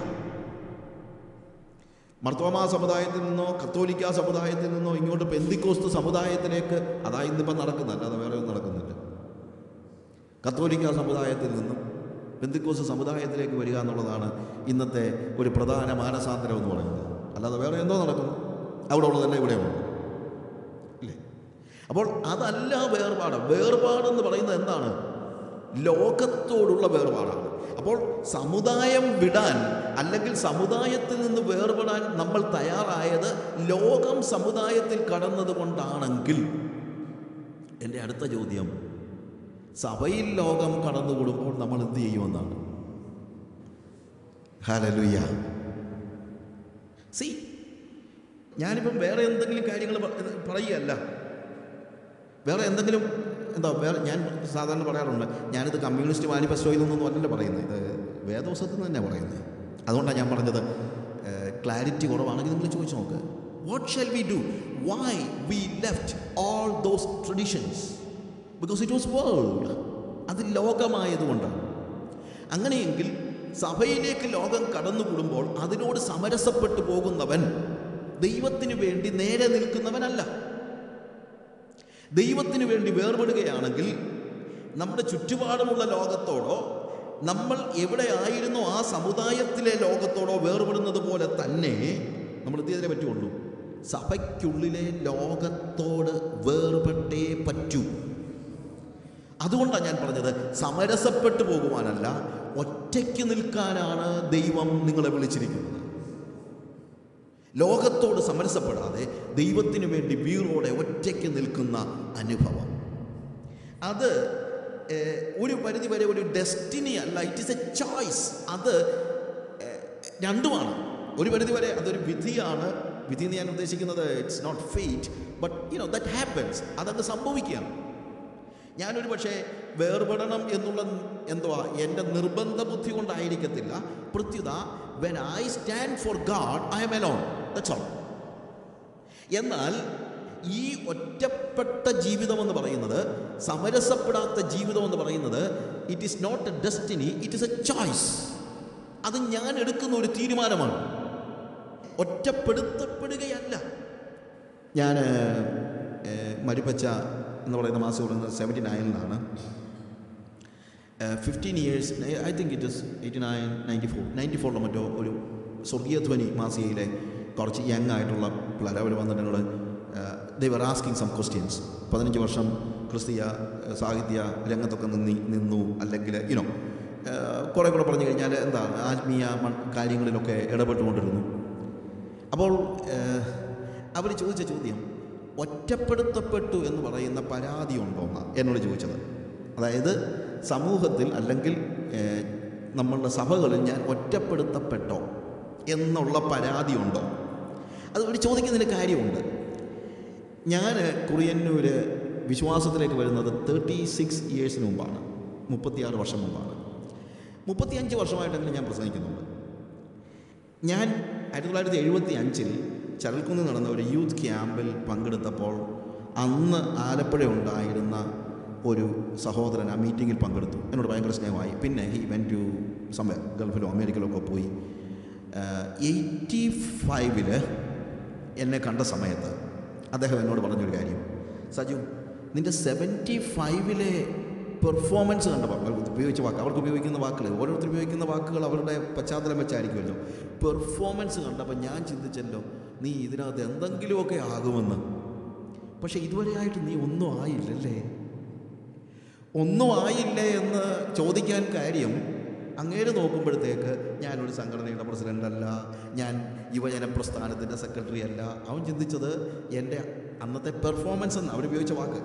മർത്തോമാ സമുദായത്തിൽ നിന്നോ കത്തോലിക്ക സമുദായത്തിൽ നിന്നോ ഇങ്ങോട്ട് പെന്തിക്കോസ്ത് സമുദായത്തിലേക്ക്, അതാ ഇന്നിപ്പം നടക്കുന്നത്, അല്ലാതെ വേറെ ഒന്നും നടക്കുന്നില്ല. കത്തോലിക്ക സമുദായത്തിൽ നിന്നും പെന്തിക്കോസ്ത് സമുദായത്തിലേക്ക് വരിക എന്നുള്ളതാണ് ഇന്നത്തെ ഒരു പ്രധാന മാനസാന്തരം എന്ന് പറയുന്നത്. അല്ലാതെ വേറെ എന്തോ നടക്കുന്നു, അവിടെ ഉള്ളതല്ല ഇവിടെ ഉള്ളത് ഇല്ലേ? അപ്പോൾ അതല്ല വേർപാട്. വേർപാടെന്ന് പറയുന്നത് എന്താണ്? ലോകത്തോടുള്ള വേർപാടാണ്. അപ്പോൾ സമുദായം വിടാൻ അല്ലെങ്കിൽ സമുദായത്തിൽ നിന്ന് വേർപെടാൻ നമ്മൾ തയ്യാറായത് ലോകം സമുദായത്തിൽ കടന്നത് കൊണ്ടാണെങ്കിൽ, എൻ്റെ അടുത്ത ചോദ്യം, സഭയിൽ ലോകം കടന്നുകൂടുമ്പോൾ നമ്മൾ എന്ത് ചെയ്യുമെന്നാണ്. ഹല്ലേലൂയ. സി, ഞാനിപ്പം വേറെ എന്തെങ്കിലും കാര്യങ്ങൾ പറയുകയല്ല, വേറെ എന്തെങ്കിലും വേറെ ഞാൻ സാധാരണ പറയാറുണ്ട്, ഞാനിത് കമ്മ്യൂണിസ്റ്റ് മാനിഫെസ്റ്റോയിൽ നിന്നൊന്നും അല്ലല്ലോ പറയുന്നത്, ഇത് വേദോസത്തിൽ നിന്ന് തന്നെ പറയുന്നത്. അതുകൊണ്ടാണ് ഞാൻ പറഞ്ഞത് ക്ലാരിറ്റി കുറവാണെങ്കിൽ നിങ്ങൾ ചോദിച്ചു നോക്ക്. What shall we do? Why we left all those traditions? Because it was world. അത് ലോകമായതുകൊണ്ടാണ്. അങ്ങനെയെങ്കിൽ സഭയിലേക്ക് ലോകം കടന്നുകൂടുമ്പോൾ അതിനോട് സമരസപ്പെട്ടു പോകുന്നവൻ ദൈവത്തിന് വേണ്ടി നേരെ നിൽക്കുന്നവനല്ല. ദൈവത്തിന് വേണ്ടി വേർപെടുകയാണെങ്കിൽ നമ്മുടെ ചുറ്റുപാടുമുള്ള ലോകത്തോടോ നമ്മൾ എവിടെ ആയിരുന്നോ ആ സമുദായത്തിലെ ലോകത്തോടോ വേർപെടുന്നത് പോലെ തന്നെ നമ്മൾ എന്ത് ചെയ്തേ പറ്റുള്ളൂ? സഭയ്ക്കുള്ളിലെ ലോകത്തോട് വേർപെട്ടേ പറ്റൂ. അതുകൊണ്ടാണ് ഞാൻ പറഞ്ഞത്, സമരസപ്പെട്ടു പോകുവാനല്ല, ഒറ്റയ്ക്ക് നിൽക്കാനാണ് ദൈവം നിങ്ങളെ വിളിച്ചിരിക്കുന്നത്. ലോകത്തോട് സമരസപ്പെടാതെ ദൈവത്തിന് വേണ്ടി വീറോടെ ഒറ്റയ്ക്ക് നിൽക്കുന്ന അനുഭവം, അത് ഒരു പരിധിവരെ ഒരു ഡെസ്റ്റിനി അല്ല, ഇറ്റ് ഈസ് എ ചോയ്സ്. അത് രണ്ടുമാണ്. ഒരു പരിധിവരെ അതൊരു വിധിയാണ്. വിധി എന്ന് ഞാൻ ഉദ്ദേശിക്കുന്നത് it's not fate, but that happens. അതങ്ങ് സംഭവിക്കുകയാണ്. ഞാനൊരു പക്ഷേ വേർപെടണം എന്നുള്ള എൻ്റെ നിർബന്ധ ബുദ്ധി കൊണ്ടായിരിക്കത്തില്ല. പ്രത്യുത when I stand for God, I am alone. That's all. എന്നാൽ ഈ ഒറ്റപ്പെട്ട ജീവിതം എന്ന് പറയുന്നത്, സമരസപ്പെടാത്ത ജീവിതം എന്ന് പറയുന്നത്, it is not a destiny, it is a choice. അത് ഞാൻ എടുക്കുന്ന ഒരു തീരുമാനമാണ്, ഒറ്റപ്പെടുത്തപ്പെടുകയല്ല. ഞാൻ മരിപ്പച്ച എന്ന് പറയുന്ന മാസം കൊടുക്കുന്നത് 79-ലാണ്. 15 years, I think it is 94 മറ്റോ ഒരു സ്വർഗീയധ്വനി മാസികയിലെ കുറച്ച് യങ് ആയിട്ടുള്ള പിള്ളേർ അവർ വന്നിട്ട് എന്നോട് they were asking some questions. 15 വർഷം ക്രിസ്തീയ സാഹിത്യ രംഗത്തൊക്കെ നിന്നു, അല്ലെങ്കിൽ കുറേ കൂടെ പറഞ്ഞു കഴിഞ്ഞാൽ ആത്മീയ കാര്യങ്ങളിലൊക്കെ ഇടപെട്ടുകൊണ്ടിരുന്നു. അപ്പോൾ അവർ ചോദിച്ച ചോദ്യം, ഒറ്റപ്പെടുത്തപ്പെട്ടു എന്ന് പറയുന്ന പരാതി ഉണ്ടോ എന്നാണ് എന്നോട് ചോദിച്ചത്. അതായത് സമൂഹത്തിൽ അല്ലെങ്കിൽ നമ്മളുടെ സഭകളിൽ ഞാൻ ഒറ്റപ്പെടുത്തപ്പെട്ടോ എന്നുള്ള പരാതി ഉണ്ടോ? അത് ഒരു ചോദിക്കുന്നതിന് കാര്യമുണ്ട്. ഞാൻ കുറിയന്നൂർ വിശ്വാസത്തിലേക്ക് വരുന്നത് 36 ഇയേഴ്സിന് മുമ്പാണ്, 36 വർഷം മുമ്പാണ്. 35 വർഷമായിട്ടെങ്കിലും ഞാൻ പ്രസംഗിക്കുന്നുണ്ട്. ഞാൻ 1975 ചരൽക്കുന്ന് നടന്ന ഒരു യൂത്ത് ക്യാമ്പിൽ പങ്കെടുത്തപ്പോൾ അന്ന് ആലപ്പുഴ ഉണ്ടായിരുന്ന ഒരു സഹോദരൻ ആ മീറ്റിങ്ങിൽ പങ്കെടുത്തു. എന്നോട് ഭയങ്കര സ്നേഹമായി. പിന്നെ ഹി വെൻ ടു സംവെയർ, ഗൾഫിലോ അമേരിക്കയിലോ ഒക്കെ പോയി. 85 എന്നെ കണ്ട സമയത്ത് അദ്ദേഹം എന്നോട് പറഞ്ഞൊരു കാര്യം, സജു, നിൻ്റെ 75 പെർഫോമൻസ് കണ്ടപ്പോൾ, ഉപയോഗിച്ച വാക്ക്, അവർക്ക് ഉപയോഗിക്കുന്ന വാക്കുകൾ, ഓരോരുത്തർ ഉപയോഗിക്കുന്ന വാക്കുകൾ അവരുടെ പശ്ചാത്തലം വെച്ചായിരിക്കുമല്ലോ. പെർഫോമൻസ് കണ്ടപ്പോൾ ഞാൻ ചിന്തിച്ചല്ലോ, നീ ഇതിനകത്ത് എന്തെങ്കിലുമൊക്കെ ആകുമെന്ന്. പക്ഷെ ഇതുവരെയായിട്ട് നീ ഒന്നും ആയില്ലല്ലേ? ഒന്നും ആയില്ലേ എന്ന് ചോദിക്കാൻ കാര്യം, അങ്ങേര് നോക്കുമ്പോഴത്തേക്ക് ഞാനൊരു സംഘടനയുടെ പ്രസിഡൻ്റ് അല്ല, ഞാൻ യുവജന പ്രസ്ഥാനത്തിൻ്റെ സെക്രട്ടറി അല്ല. അവൻ ചിന്തിച്ചത് എൻ്റെ അന്നത്തെ പെർഫോമൻസ് എന്ന് അവരുപയോഗിച്ച വാക്ക്.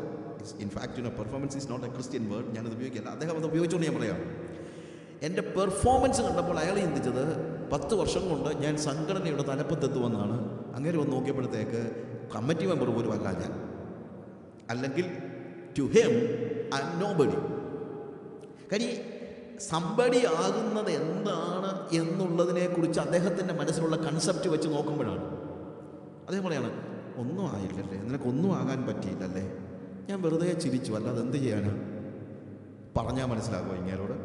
In fact performance is not a Christian word, ഞാനത് ഉപയോഗിക്കില്ല. അദ്ദേഹം അത് ഉപയോഗിച്ചുകൊണ്ട് ഞാൻ പറയാം. എൻ്റെ പെർഫോമൻസ് കണ്ടപ്പോൾ അയാൾ ചിന്തിച്ചത് 10 വർഷം കൊണ്ട് ഞാൻ സംഘടനയുടെ തലപ്പത്തെത്തുമെന്നാണ്. അങ്ങനെ വന്ന് നോക്കിയപ്പോഴത്തേക്ക് കമ്മിറ്റി മെമ്പർ പോലും അല്ല ഞാൻ. അല്ലെങ്കിൽ to him I am nobody. കാര്യം സംബഡി ആകുന്നത് എന്താണ് എന്നുള്ളതിനെക്കുറിച്ച് അദ്ദേഹത്തിൻ്റെ മനസ്സിലുള്ള കൺസെപ്റ്റ് വെച്ച് നോക്കുമ്പോഴാണ് അദ്ദേഹം പറയാണ്, ഒന്നും ആയില്ലല്ലേ, നിനക്കൊന്നും ആകാൻ പറ്റിയില്ലല്ലേ. ഞാൻ വെറുതെ ചിരിച്ചു, അല്ലാതെ എന്ത് ചെയ്യാനാണ്, പറഞ്ഞാൽ മനസ്സിലാകുമോ ഇങ്ങേരോട്?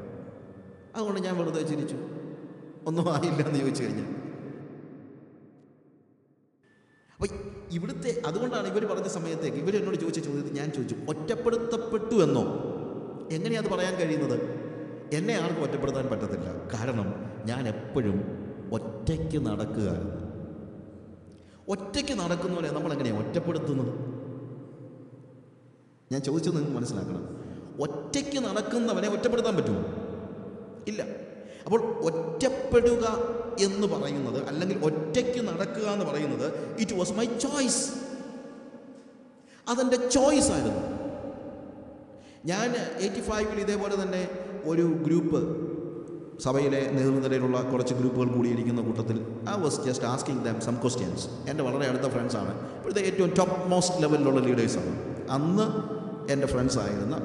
അതുകൊണ്ട് ഞാൻ വെറുതെ ചിരിച്ചു, ഒന്നും ആയില്ല എന്ന് ചോദിച്ചു കഴിഞ്ഞാൽ. അപ്പം ഇവിടുത്തെ അതുകൊണ്ടാണ് ഇവർ പറഞ്ഞ സമയത്തേക്ക് ഇവർ എന്നോട് ചോദിച്ച ചോദ്യത്തിൽ ഞാൻ ചോദിച്ചു, ഒറ്റപ്പെടുത്തപ്പെട്ടു എന്നോ? എങ്ങനെയാണ് അത് പറയാൻ കഴിയുന്നത്? എന്നെ ആർക്കും ഒറ്റപ്പെടുത്താൻ പറ്റത്തില്ല. കാരണം ഞാൻ എപ്പോഴും ഒറ്റയ്ക്ക് നടക്കുകയായിരുന്നു. ഒറ്റയ്ക്ക് നടക്കുന്നവരെ നമ്മളെങ്ങനെയാണ് ഒറ്റപ്പെടുത്തുന്നത്? ഞാൻ ചോദിച്ചത് നിങ്ങൾക്ക് മനസ്സിലാക്കണം. ഒറ്റയ്ക്ക് നടക്കുന്നവനെ ഒറ്റപ്പെടുത്താൻ പറ്റുമോ? ഇല്ല. അപ്പോൾ ഒറ്റപ്പെടുക എന്ന് പറയുന്നത്, അല്ലെങ്കിൽ ഒറ്റയ്ക്ക് നടക്കുക എന്ന് പറയുന്നത്, ഇറ്റ് വാസ് മൈ ചോയ്സ്. അതെൻ്റെ ചോയ്സ് ആയിരുന്നു. ഞാൻ 85-ൽ ഇതേപോലെ തന്നെ ഒരു ഗ്രൂപ്പ്, സഭയിലെ നേതൃനിരയിലുള്ള കുറച്ച് ഗ്രൂപ്പുകൾ കൂടിയിരിക്കുന്ന കൂട്ടത്തിൽ I was just asking them some questions. എൻ്റെ വളരെ അടുത്ത ഫ്രണ്ട്സാണ്, ഇപ്പോഴത്തെ ഏറ്റവും ടോപ്പ് മോസ്റ്റ് ലെവലിലുള്ള ലീഡേഴ്സാണ്. അന്ന് എൻ്റെ ഫ്രണ്ട്സ് ആയിരുന്ന,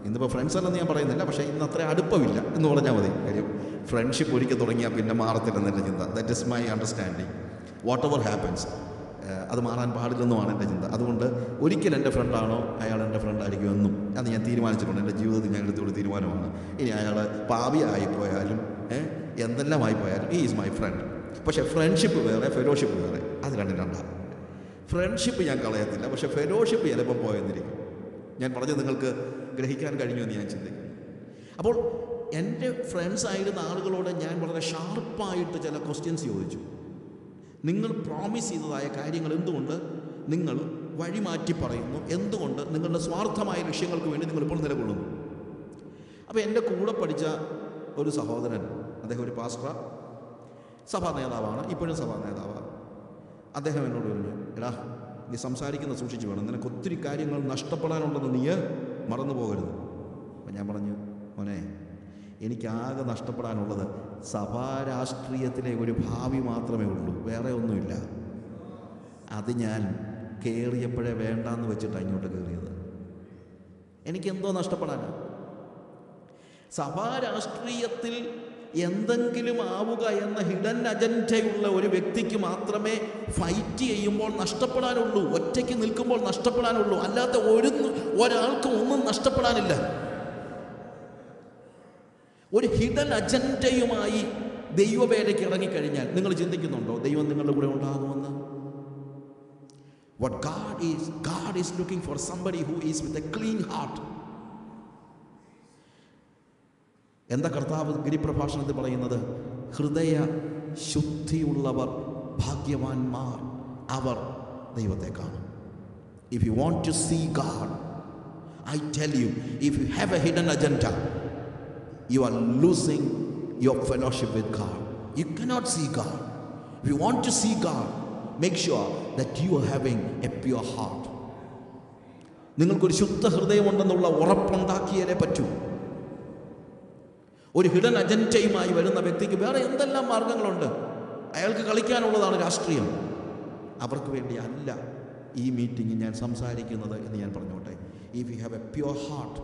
ഇന്നിപ്പോൾ ഫ്രണ്ട്സ് അല്ലെന്ന് ഞാൻ പറയുന്നില്ല, പക്ഷേ ഇന്ന് അത്ര അടുപ്പമില്ല എന്ന് പറഞ്ഞാൽ മതി. കാര്യം ഫ്രണ്ട്ഷിപ്പ് ഒരിക്കൽ തുടങ്ങിയാൽ പിന്നെ മാറത്തില്ലെന്നെൻ്റെ ചിന്ത. That is my understanding. What ever happens, അത് മാറാൻ പാടില്ലെന്നുമാണ് എൻ്റെ ചിന്ത. അതുകൊണ്ട് ഒരിക്കൽ എൻ്റെ ഫ്രണ്ടാണോ അയാൾ എൻ്റെ ഫ്രണ്ടായിരിക്കുമെന്നും അത് ഞാൻ തീരുമാനിച്ചിട്ടുണ്ട്. എൻ്റെ ജീവിതത്തിൽ ഞാൻ എടുത്തൊരു തീരുമാനമാണ്. ഇനി അയാൾ പാപിയായിപ്പോയാലും എന്തെല്ലാം ആയിപ്പോയാലും ഹി ഈസ് മൈ ഫ്രണ്ട്. പക്ഷേ ഫ്രണ്ട്ഷിപ്പ് വേറെ, ഫെലോഷിപ്പ് വേറെ. അത് രണ്ടാണ്. ഫ്രണ്ട്ഷിപ്പ് ഞാൻ കളയത്തില്ല, പക്ഷേ ഫെലോഷിപ്പ് ചിലപ്പോൾ പോയെന്നിരിക്കും. ഞാൻ പറഞ്ഞത് നിങ്ങൾക്ക് ഗ്രഹിക്കാൻ കഴിഞ്ഞു എന്ന് ഞാൻ ചിന്തിക്കുന്നു. അപ്പോൾ എൻ്റെ ഫ്രണ്ട്സായിരുന്ന ആളുകളോട് ഞാൻ വളരെ ഷാർപ്പായിട്ട് ചില ക്വസ്റ്റ്യൻസ് ചോദിച്ചു. നിങ്ങൾ പ്രോമിസ് ചെയ്തതായ കാര്യങ്ങൾ എന്തുകൊണ്ട് നിങ്ങൾ വഴിമാറ്റി പറയുന്നു? എന്തുകൊണ്ട് നിങ്ങളുടെ സ്വാർത്ഥമായ ലക്ഷ്യങ്ങൾക്ക് വേണ്ടി നിങ്ങൾ ഇപ്പോൾ നിലകൊള്ളുന്നു? അപ്പോൾ എൻ്റെ കൂടെ പഠിച്ച ഒരു സഹോദരൻ, അദ്ദേഹം ഒരു പാസ്റ്റർ, സഭാ നേതാവാണ്, ഇപ്പോഴും സഭാ നേതാവാണ്. അദ്ദേഹം എന്നോട് പറഞ്ഞു, എടാ നീ സംസാരിക്കുന്ന സൂക്ഷിച്ച് വേണം, നിനക്ക് ഒത്തിരി കാര്യങ്ങൾ നഷ്ടപ്പെടാനുണ്ടെന്ന് നീ മറന്നു പോകരുത്. അപ്പം ഞാൻ പറഞ്ഞു, മോനെ, എനിക്കാകെ നഷ്ടപ്പെടാനുള്ളത് സഭാ രാഷ്ട്രീയത്തിലെ ഒരു ഭാവി മാത്രമേ ഉള്ളൂ, വേറെ ഒന്നുമില്ല. അത് ഞാൻ കയറിയപ്പോഴേ വേണ്ടാന്ന് വെച്ചിട്ടാണ് ഇങ്ങോട്ട് കയറിയത്. എനിക്കെന്തോ നഷ്ടപ്പെടാനാണ്? സഭാ രാഷ്ട്രീയത്തിൽ എന്തെങ്കിലും ആവുക എന്ന ഹിഡൻ അജണ്ടയുള്ള ഒരു വ്യക്തിക്ക് മാത്രമേ ഫൈറ്റ് ചെയ്യുമ്പോൾ നഷ്ടപ്പെടാനുള്ളൂ, ഒറ്റയ്ക്ക് നിൽക്കുമ്പോൾ നഷ്ടപ്പെടാനുള്ളൂ. അല്ലാത്ത ഒരാൾക്കും ഒന്നും നഷ്ടപ്പെടാനില്ല. ഒരു ഹിഡൻ അജണ്ടയുമായി ദൈവവേലയ്ക്ക് ഇറങ്ങിക്കഴിഞ്ഞാൽ നിങ്ങൾ ചിന്തിക്കുന്നുണ്ടോ ദൈവം നിങ്ങളുടെ കൂടെ ഉണ്ടാകുമെന്ന്? What God is looking for somebody who is with a clean heart. എന്താ കർത്താവ് ഗിരിപ്രഭാഷണത്തിൽ പറയുന്നത്? ഹൃദയ ശുദ്ധിയുള്ളവർ ഭാഗ്യവാന്മാർ, അവർ ദൈവത്തെ കാണും. If you want to see God, I tell you, if you have a hidden agenda, you are losing your fellowship with God. You cannot see God. If you want to see God, make sure that you are having a pure heart. നിങ്ങൾക്കൊരു ശുദ്ധ ഹൃദയമുണ്ടെന്നുള്ള ഉറപ്പുണ്ടാക്കിയാലേ പറ്റൂ. ഒരു hidden അജണ്ടയുമായി വരുന്ന വ്യക്തിക്ക് വേറെ എന്തെല്ലാം മാർഗങ്ങളുണ്ട്. അയാൾക്ക് കളിക്കാനുള്ളതാണ് രാഷ്ട്രീയം. അവർക്ക് വേണ്ടി അല്ല ഈ മീറ്റിംഗ് ഞാൻ സംസാരിക്കുന്നത് എന്ന് ഞാൻ പറഞ്ഞോട്ടെ. If you have a pure heart,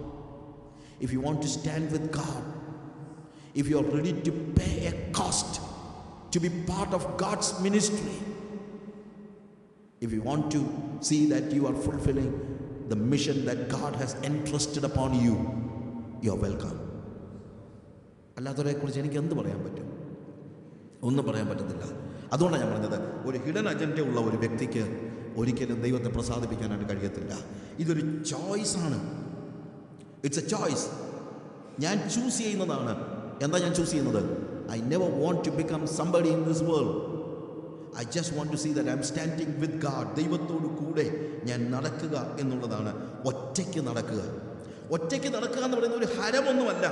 if you want to stand with God, if you are ready to pay a cost to be part of God's ministry, if you want to see that you are fulfilling the mission that God has entrusted upon you, you are welcome. അല്ലാത്തവരെക്കുറിച്ച് എനിക്ക് എന്ത് പറയാൻ പറ്റും? ഒന്നും പറയാൻ പറ്റത്തില്ല. അതുകൊണ്ടാണ് ഞാൻ പറഞ്ഞത്, ഒരു ഹിഡൻ അജണ്ട ഉള്ള ഒരു വ്യക്തിക്ക് ഒരിക്കലും ദൈവത്തെ പ്രസാദിപ്പിക്കാനായിട്ട് കഴിയത്തില്ല. ഇതൊരു ചോയ്സാണ്. It's a choice. ഞാൻ ചൂസ് ചെയ്യുന്നതാണ്. എന്താ ഞാൻ ചൂസ് ചെയ്യുന്നത്? I never want to become somebody in this world. I just want to see that I'm standing with God. ദൈവത്തോടു കൂടെ ഞാൻ നടക്കുക എന്നുള്ളതാണ്. ഒറ്റയ്ക്ക് നടക്കുക. ഒറ്റയ്ക്ക് നടക്കുക എന്ന് പറയുന്ന ഒരു ഹരമൊന്നുമല്ല.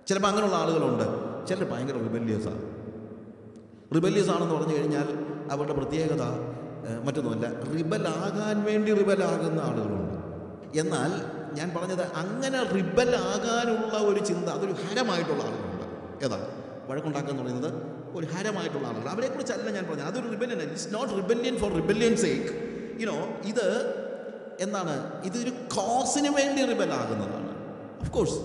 ചിലപ്പോൾ അങ്ങനെയുള്ള ആളുകളുണ്ട്. ചിലർ ഭയങ്കര റിബല്യസ് ആണെന്ന് പറഞ്ഞു കഴിഞ്ഞാൽ അവരുടെ പ്രത്യേകത മറ്റൊന്നുമല്ല, റിബലാകാൻ വേണ്ടി റിബലാകുന്ന ആളുകളുണ്ട്. എന്നാൽ ഞാൻ പറഞ്ഞത്, അങ്ങനെ റിബലാകാനുള്ള ഒരു ചിന്ത, അതൊരു ഹരമായിട്ടുള്ള ആളുകളുണ്ട്. ഏതാ? വഴക്കുണ്ടാക്കുക എന്ന് പറയുന്നത് ഒരു ഹരമായിട്ടുള്ള ആളുകൾ. അവരെക്കുറിച്ചല്ല ഞാൻ പറഞ്ഞത്. അതൊരു rebellion. It's not rebellion for rebellion sake. ഇത് എന്താണ്? ഇതൊരു കോസിന് വേണ്ടി റിബലാകുന്നതാണ്. ഓഫ് കോഴ്സ്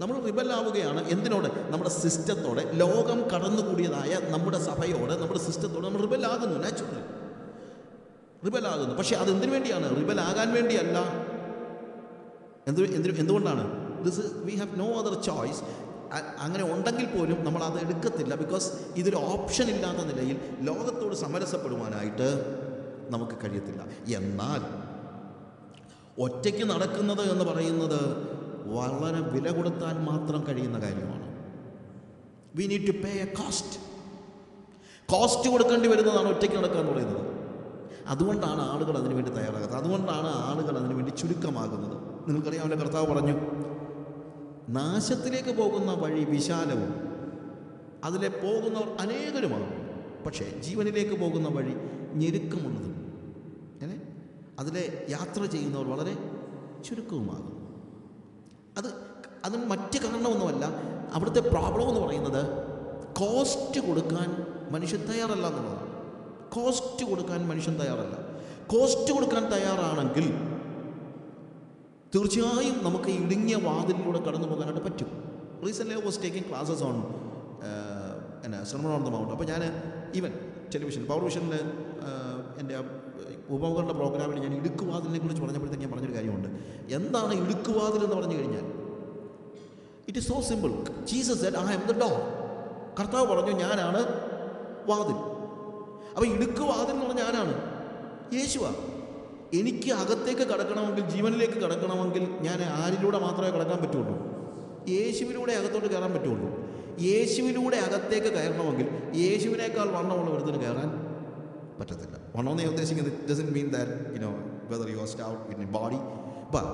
നമ്മൾ റിബലാവുകയാണ്. എന്തിനോട്? നമ്മുടെ സിസ്റ്റത്തോടെ, ലോകം കടന്നുകൂടിയതായ നമ്മുടെ സഭയോട്, നമ്മുടെ സിസ്റ്റത്തോട് നമ്മൾ റിബലാകുന്നു. നാച്ചുറലി റിബലാകുന്നു. പക്ഷേ അതെന്തിനു വേണ്ടിയാണ്? റിബലാകാൻ വേണ്ടിയല്ല. എന്തുകൊണ്ടാണ്? We have no other choice. അങ്ങനെ ഉണ്ടെങ്കിൽ പോലും നമ്മൾ അത് എടുക്കത്തില്ല. ബിക്കോസ് ഇതൊരു ഓപ്ഷൻ ഇല്ലാത്ത നിലയിൽ ലോകത്തോട് സമരസപ്പെടുവാനായിട്ട് നമുക്ക് കഴിയത്തില്ല. എന്നാൽ ഒറ്റയ്ക്ക് നടക്കുന്നത് എന്ന് പറയുന്നത് വളരെ വില കൊടുത്താൽ മാത്രം കഴിയുന്ന കാര്യമാണ്. We need to pay a cost കൊടുക്കേണ്ടി വരുന്നതാണ് ഒറ്റയ്ക്ക് നടക്കുക എന്ന് പറയുന്നത്. അതുകൊണ്ടാണ് ആളുകൾ അതിനുവേണ്ടി തയ്യാറാകുന്നത്. അതുകൊണ്ടാണ് ആളുകൾ അതിനുവേണ്ടി ചുരുക്കമാകുന്നത്. നിങ്ങൾക്കറിയാമല്ലോ, കർത്താവ് പറഞ്ഞു, നാശത്തിലേക്ക് പോകുന്ന വഴി വിശാലവും അതിലെ പോകുന്നവർ അനേകരുമാണ്, പക്ഷേ ജീവനിലേക്ക് പോകുന്ന വഴി ഞെരുക്കമുള്ളതും അതിലെ യാത്ര ചെയ്യുന്നവർ വളരെ ചുരുക്കവുമാകും. അതിന് മറ്റ് കാരണമൊന്നുമല്ല. അവിടുത്തെ പ്രോബ്ലം എന്ന് പറയുന്നത് കോസ്റ്റ് കൊടുക്കാൻ മനുഷ്യൻ തയ്യാറല്ല എന്നുള്ളതാണ്. കോസ്റ്റ് കൊടുക്കാൻ മനുഷ്യൻ തയ്യാറല്ല. കോസ്റ്റ് കൊടുക്കാൻ തയ്യാറാണെങ്കിൽ തീർച്ചയായും നമുക്ക് ഇടുങ്ങിയ വാതിലിലൂടെ കടന്നു പോകാനായിട്ട് പറ്റും. Recently I was taking classes on sermon on the mount. അപ്പോൾ ഞാൻ ഈവൻ പവർ വിഷനിൽ എൻ്റെ ഉപമകളുടെ പ്രോഗ്രാമിൽ ഞാൻ ഇടുക്കുവാതിലിനെ കുറിച്ച് പറഞ്ഞപ്പോഴത്തേക്ക് ഞാൻ പറഞ്ഞൊരു കാര്യമുണ്ട്. എന്താണ് ഇടുക്കുവാതിൽ എന്ന് പറഞ്ഞു കഴിഞ്ഞാൽ, it is so simple. Jesus said, I am the door. കർത്താവ് പറഞ്ഞു, ഞാനാണ് വാതിൽ. അപ്പോൾ ഇടുക്കുവാതിൽ എന്ന് പറഞ്ഞാൽ ഞാനാണ്, യേശുവാണ്. എനിക്ക് അകത്തേക്ക് കടക്കണമെങ്കിൽ, ജീവനിലേക്ക് കടക്കണമെങ്കിൽ ഞാൻ ആരിലൂടെ മാത്രമേ കടക്കാൻ പറ്റുള്ളൂ? യേശുവിലൂടെ അകത്തോട്ട് കയറാൻ പറ്റുള്ളൂ. യേശുവിലൂടെ അകത്തേക്ക് കയറണമെങ്കിൽ യേശുവിനേക്കാൾ വണ്ണമുള്ള ഒരുത്തിന് കയറാൻ പറ്റത്തില്ല. വണ്ണമെന്ന് ഞാൻ ഉദ്ദേശിക്കുന്നത്, it doesn't mean that whether you are start in body, but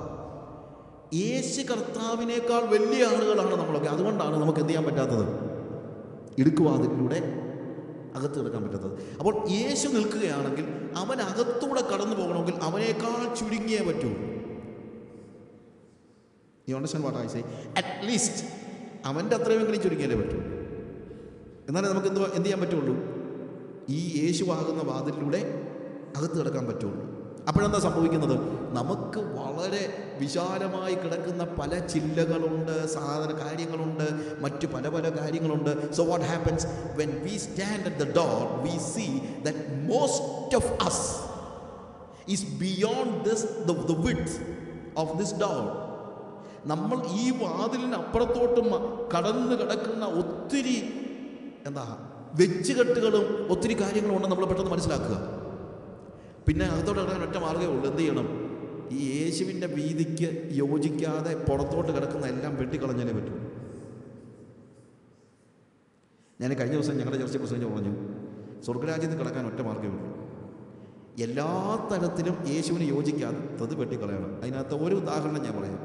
യേശു കർത്താവിനേക്കാൾ വലിയ ആളുകളാണ് നമ്മളൊക്കെ. അതുകൊണ്ടാണ് നമുക്ക് എന്ത് ചെയ്യാൻ പറ്റാത്തത്? ഇടുക്കുവാതിലൂടെ അകത്ത് കിടക്കാൻ പറ്റാത്തത്. അപ്പോൾ യേശു നിൽക്കുകയാണെങ്കിൽ അവൻ അകത്തൂടെ കടന്നു പോകണമെങ്കിൽ അവനേക്കാൾ ചുരുങ്ങിയേ പറ്റൂ. You understand what I say? At least അവൻ്റെ അത്രയുമെങ്കിലും ചുരുങ്ങിയാലേ പറ്റൂ. എന്നാലേ നമുക്ക് എന്ത് ചെയ്യാൻ പറ്റുള്ളൂ? ഈ യേശുവാകുന്ന വാതിലിലൂടെ അകത്ത് കിടക്കാൻ പറ്റുള്ളൂ. അപ്പോഴെന്താ സംഭവിക്കുന്നത്? നമുക്ക് വളരെ വിശാലമായി കിടക്കുന്ന പല ചില്ലകളുണ്ട്, കാര്യങ്ങളുണ്ട്, മറ്റു പല പല കാര്യങ്ങളുണ്ട്. So what happens when we stand at the door, we see that most of us is beyond this the width of this door. നമ്മൾ ഈ വാതിലിന് അപ്പുറത്തോട്ടും കടന്നു കിടക്കുന്ന ഒത്തിരി വെച്ചുകെട്ടുകളും ഒത്തിരി കാര്യങ്ങളും ഉണ്ടെന്ന് നമ്മൾ പെട്ടെന്ന് മനസ്സിലാക്കുക. പിന്നെ അകത്തോട്ട് കിടക്കാൻ ഒറ്റ മാർഗ്ഗമേ ഉള്ളൂ. എന്ത് ചെയ്യണം? ഈ യേശുവിൻ്റെ വീതിക്ക് യോജിക്കാതെ പുറത്തോട്ട് കിടക്കുന്ന എല്ലാം വെട്ടിക്കളഞ്ഞാലേ പറ്റൂ. ഞാൻ കഴിഞ്ഞ ദിവസം ഞങ്ങളുടെ ചർച്ചയെ പ്രസംഗിച്ച് പറഞ്ഞു, സ്വർഗരാജ്യത്തിൽ കിടക്കാൻ ഒറ്റ മാർഗ്ഗമേ ഉള്ളൂ. എല്ലാ തരത്തിലും യേശുവിന് യോജിക്കാത്തത് വെട്ടിക്കളയണം. അതിനകത്ത് ഒരു ഉദാഹരണം ഞാൻ പറയാം.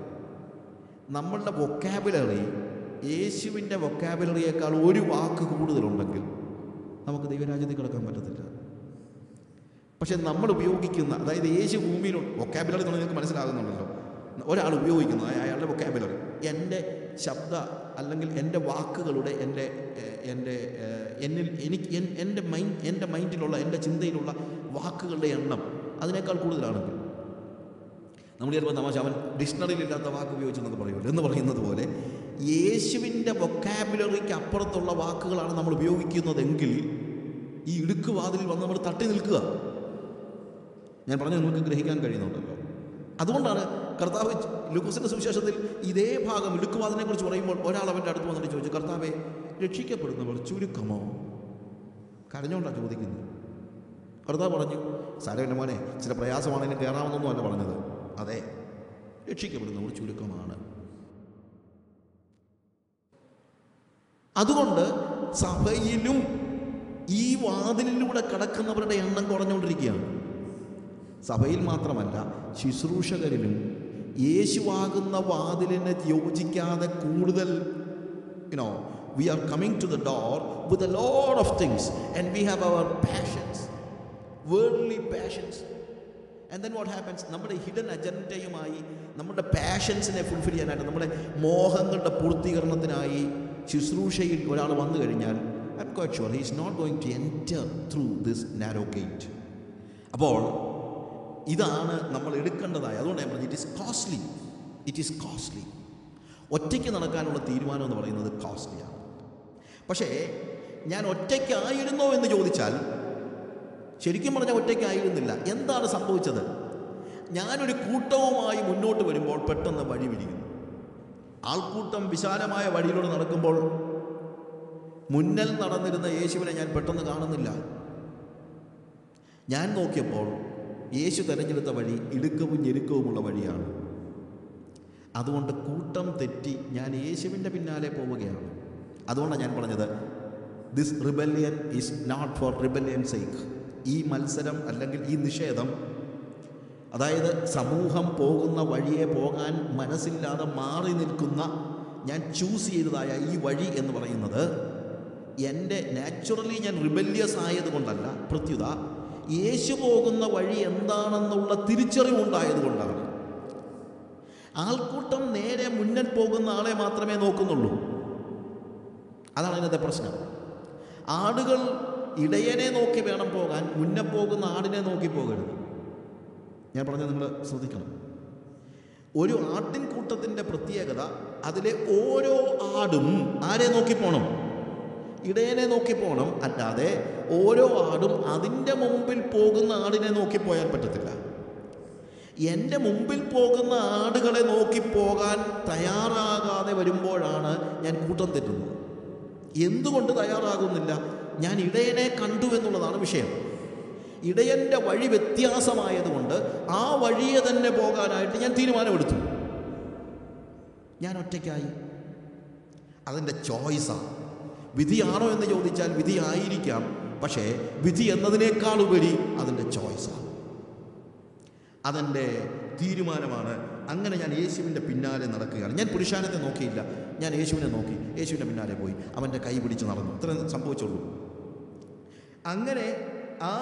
നമ്മളുടെ വൊക്കാബുലറി യേശുവിൻ്റെ വൊക്കാബുലറിയേക്കാൾ ഒരു വാക്ക് കൂടുതലുണ്ടെങ്കിൽ നമുക്ക് ദൈവരാജ്യത്തിൽ കിടക്കാൻ പറ്റത്തില്ല. പക്ഷെ നമ്മൾ ഉപയോഗിക്കുന്ന, അതായത് യേശു ഭൂമിയിൽ വൊക്കാബുലറി എന്ന് നിങ്ങൾക്ക് മനസ്സിലാകുന്നുണ്ടല്ലോ, ഒരാൾ ഉപയോഗിക്കുന്നു അയാളുടെ വൊക്കാബുലറി, എൻ്റെ ശബ്ദ അല്ലെങ്കിൽ എൻ്റെ വാക്കുകളുടെ എൻ്റെ മൈൻഡിലുള്ള, എൻ്റെ ചിന്തയിലുള്ള വാക്കുകളുടെ എണ്ണം അതിനേക്കാൾ കൂടുതലാണെങ്കിൽ നമ്മൾ ചിലപ്പോൾ തമാശ, അവൻ ഡിക്ഷണറിയിലില്ലാത്ത വാക്ക് ഉപയോഗിച്ചെന്നൊക്കെ പറയുമല്ലോ എന്ന് പറയുന്നത് പോലെ യേശുവിൻ്റെ വൊക്കാബുലറിക്ക് അപ്പുറത്തുള്ള വാക്കുകളാണ് നമ്മൾ ഉപയോഗിക്കുന്നതെങ്കിൽ ഈ ഇടുക്കുവാതിലിൽ വന്ന് നമ്മൾ തട്ടി നിൽക്കുക. ഞാൻ പറഞ്ഞു, നിങ്ങൾക്ക് ഗ്രഹിക്കാൻ കഴിയുന്നുണ്ടല്ലോ. അതുകൊണ്ടാണ് കർത്താവ് ലൂക്കോസിൻ്റെ സുവിശേഷത്തിൽ ഇതേ ഭാഗം ഇടുക്കുവാതിനെ കുറിച്ച് പറയുമ്പോൾ ഒരാൾ അവൻ്റെ അടുത്ത് വന്നിട്ട് ചോദിച്ചു, കർത്താവെ, രക്ഷിക്കപ്പെടുന്നവർ ചുരുക്കമോ? കരഞ്ഞുകൊണ്ടാണ് ചോദിക്കുന്നത്. കർത്താവ് പറഞ്ഞു, സാരമില്ല മോനെ, ചില പ്രയാസമാണെങ്കിലും കയറാമെന്നൊന്നും അല്ല പറഞ്ഞത്. അതെ, രക്ഷിക്കപ്പെടുന്നവർ ചുരുക്കമാണ്. അതുകൊണ്ട് സഭയിലും ഈ വാതിലിലൂടെ കടക്കുന്നവരുടെ എണ്ണം കുറഞ്ഞുകൊണ്ടിരിക്കുകയാണ്. സഭയിൽ മാത്രമല്ല, ശുശ്രൂഷകരിലും യേശുവാകുന്ന വാതിലിനെ യോജിക്കാതെ കൂടുതൽ we are coming to the door with a lot of things and we have our passions, worldly passions, and then what happens? നമ്മുടെ ഹിഡൻ അജണ്ടയുമായി നമ്മുടെ പാഷൻസിനെ ഫുൾഫിൽ ചെയ്യാനായിട്ട്, നമ്മുടെ മോഹങ്ങളുടെ പൂർത്തീകരണത്തിനായി ശുശ്രൂഷയിൽ ഒരാൾ വന്നു കഴിഞ്ഞാൽ I am quite sure he is not going to enter through this narrow gate. അപ്പോൾ ഇതാണ് നമ്മൾ എടുക്കേണ്ടതായ, അതുകൊണ്ട് ഞാൻ പറഞ്ഞു ഇറ്റ് ഈസ് കോസ്റ്റ്ലി. ഒറ്റയ്ക്ക് നടക്കാനുള്ള തീരുമാനം എന്ന് പറയുന്നത് കോസ്റ്റ്ലിയാണ്. പക്ഷേ ഞാൻ ഒറ്റയ്ക്കായിരുന്നോ എന്ന് ചോദിച്ചാൽ ശരിക്കും പറഞ്ഞാൽ ഒറ്റയ്ക്കായിരുന്നില്ല. എന്താണ് സംഭവിച്ചത്? ഞാനൊരു കൂട്ടവുമായി മുന്നോട്ട് വരുമ്പോൾ പെട്ടെന്ന് വഴി പിരിക്കുന്നു. ആൾക്കൂട്ടം വിശാലമായ വഴിയിലൂടെ നടക്കുമ്പോൾ മുന്നിൽ നടന്നിരുന്ന യേശുവിനെ ഞാൻ പെട്ടെന്ന് കാണുന്നില്ല. ഞാൻ നോക്കിയപ്പോൾ യേശു തിരഞ്ഞെടുത്ത വഴി ഇടുക്കവും ഞെരുക്കവുമുള്ള വഴിയാണ്. അതുകൊണ്ട് കൂട്ടം തെറ്റി ഞാൻ യേശുവിൻ്റെ പിന്നാലെ പോവുകയാണ്. അതുകൊണ്ടാണ് ഞാൻ പറഞ്ഞത് this rebellion is not for rebellion sake. ഈ മത്സരം അല്ലെങ്കിൽ ഈ നിഷേധം, അതായത് സമൂഹം പോകുന്ന വഴിയെ പോകാൻ മനസ്സില്ലാതെ മാറി നിൽക്കുന്ന ഞാൻ ചൂസ് ചെയ്തതായ ഈ വഴി എന്ന് പറയുന്നത് എൻ്റെ നാച്ചുറലി ഞാൻ റിബല്യസ് ആയതുകൊണ്ടല്ല, പ്രത്യുത യേശു പോകുന്ന വഴി എന്താണെന്നുള്ള തിരിച്ചറിവുണ്ടായതുകൊണ്ടാണ്. ആൾക്കൂട്ടം നേരെ മുന്നിൽ പോകുന്ന ആളെ മാത്രമേ നോക്കുന്നുള്ളൂ. അതാണ് ഇന്നത്തെ പ്രശ്നം. ആടുകൾ ഇടയനെ നോക്കി വേണം പോകാൻ, മുന്നേ പോകുന്ന ആടിനെ നോക്കി പോകരുത്. ഞാൻ പറഞ്ഞത് നിങ്ങൾ ശ്രദ്ധിക്കണം. ഒരു ആട്ടിൻകൂട്ടത്തിൻ്റെ പ്രത്യേകത, അതിലെ ഓരോ ആടും ആരെ നോക്കി പോകണം? ഇടയനെ നോക്കി പോകണം. അല്ലാതെ ഓരോ ആടും അതിൻ്റെ മുമ്പിൽ പോകുന്ന ആടിനെ നോക്കി പോയാൽ പറ്റത്തില്ല. എൻ്റെ മുമ്പിൽ പോകുന്ന ആടുകളെ നോക്കി പോകാൻ തയ്യാറാകാതെ വരുമ്പോഴാണ് ഞാൻ കൂട്ടം തെറ്റുന്നത്. എന്തുകൊണ്ട് തയ്യാറാകുന്നില്ല? ഞാൻ ഇടയനെ കണ്ടു എന്നുള്ളതാണ് വിഷയം. ഇടയൻ്റെ വഴി വ്യത്യാസമായതുകൊണ്ട് ആ വഴിയെ തന്നെ പോകാനായിട്ട് ഞാൻ തീരുമാനമെടുത്തു. ഞാൻ ഒറ്റയ്ക്കായി. അതിൻ്റെ ചോയ്സാണ്. വിധിയാണോ എന്ന് ചോദിച്ചാൽ വിധി ആയിരിക്കാം. പക്ഷേ വിധി എന്നതിനേക്കാളുപരി അതിൻ്റെ ചോയ്സാണ്, അതെൻ്റെ തീരുമാനമാണ്. അങ്ങനെ ഞാൻ യേശുവിൻ്റെ പിന്നാലെ നടക്കുകയാണ്. ഞാൻ പുരുഷാരത്തെ നോക്കിയില്ല, ഞാൻ യേശുവിനെ നോക്കി, യേശുവിൻ്റെ പിന്നാലെ പോയി, അവൻ്റെ കൈ പിടിച്ച് നടന്നു. ഇത്രയും സംഭവിച്ചുള്ളൂ. അങ്ങനെ ആ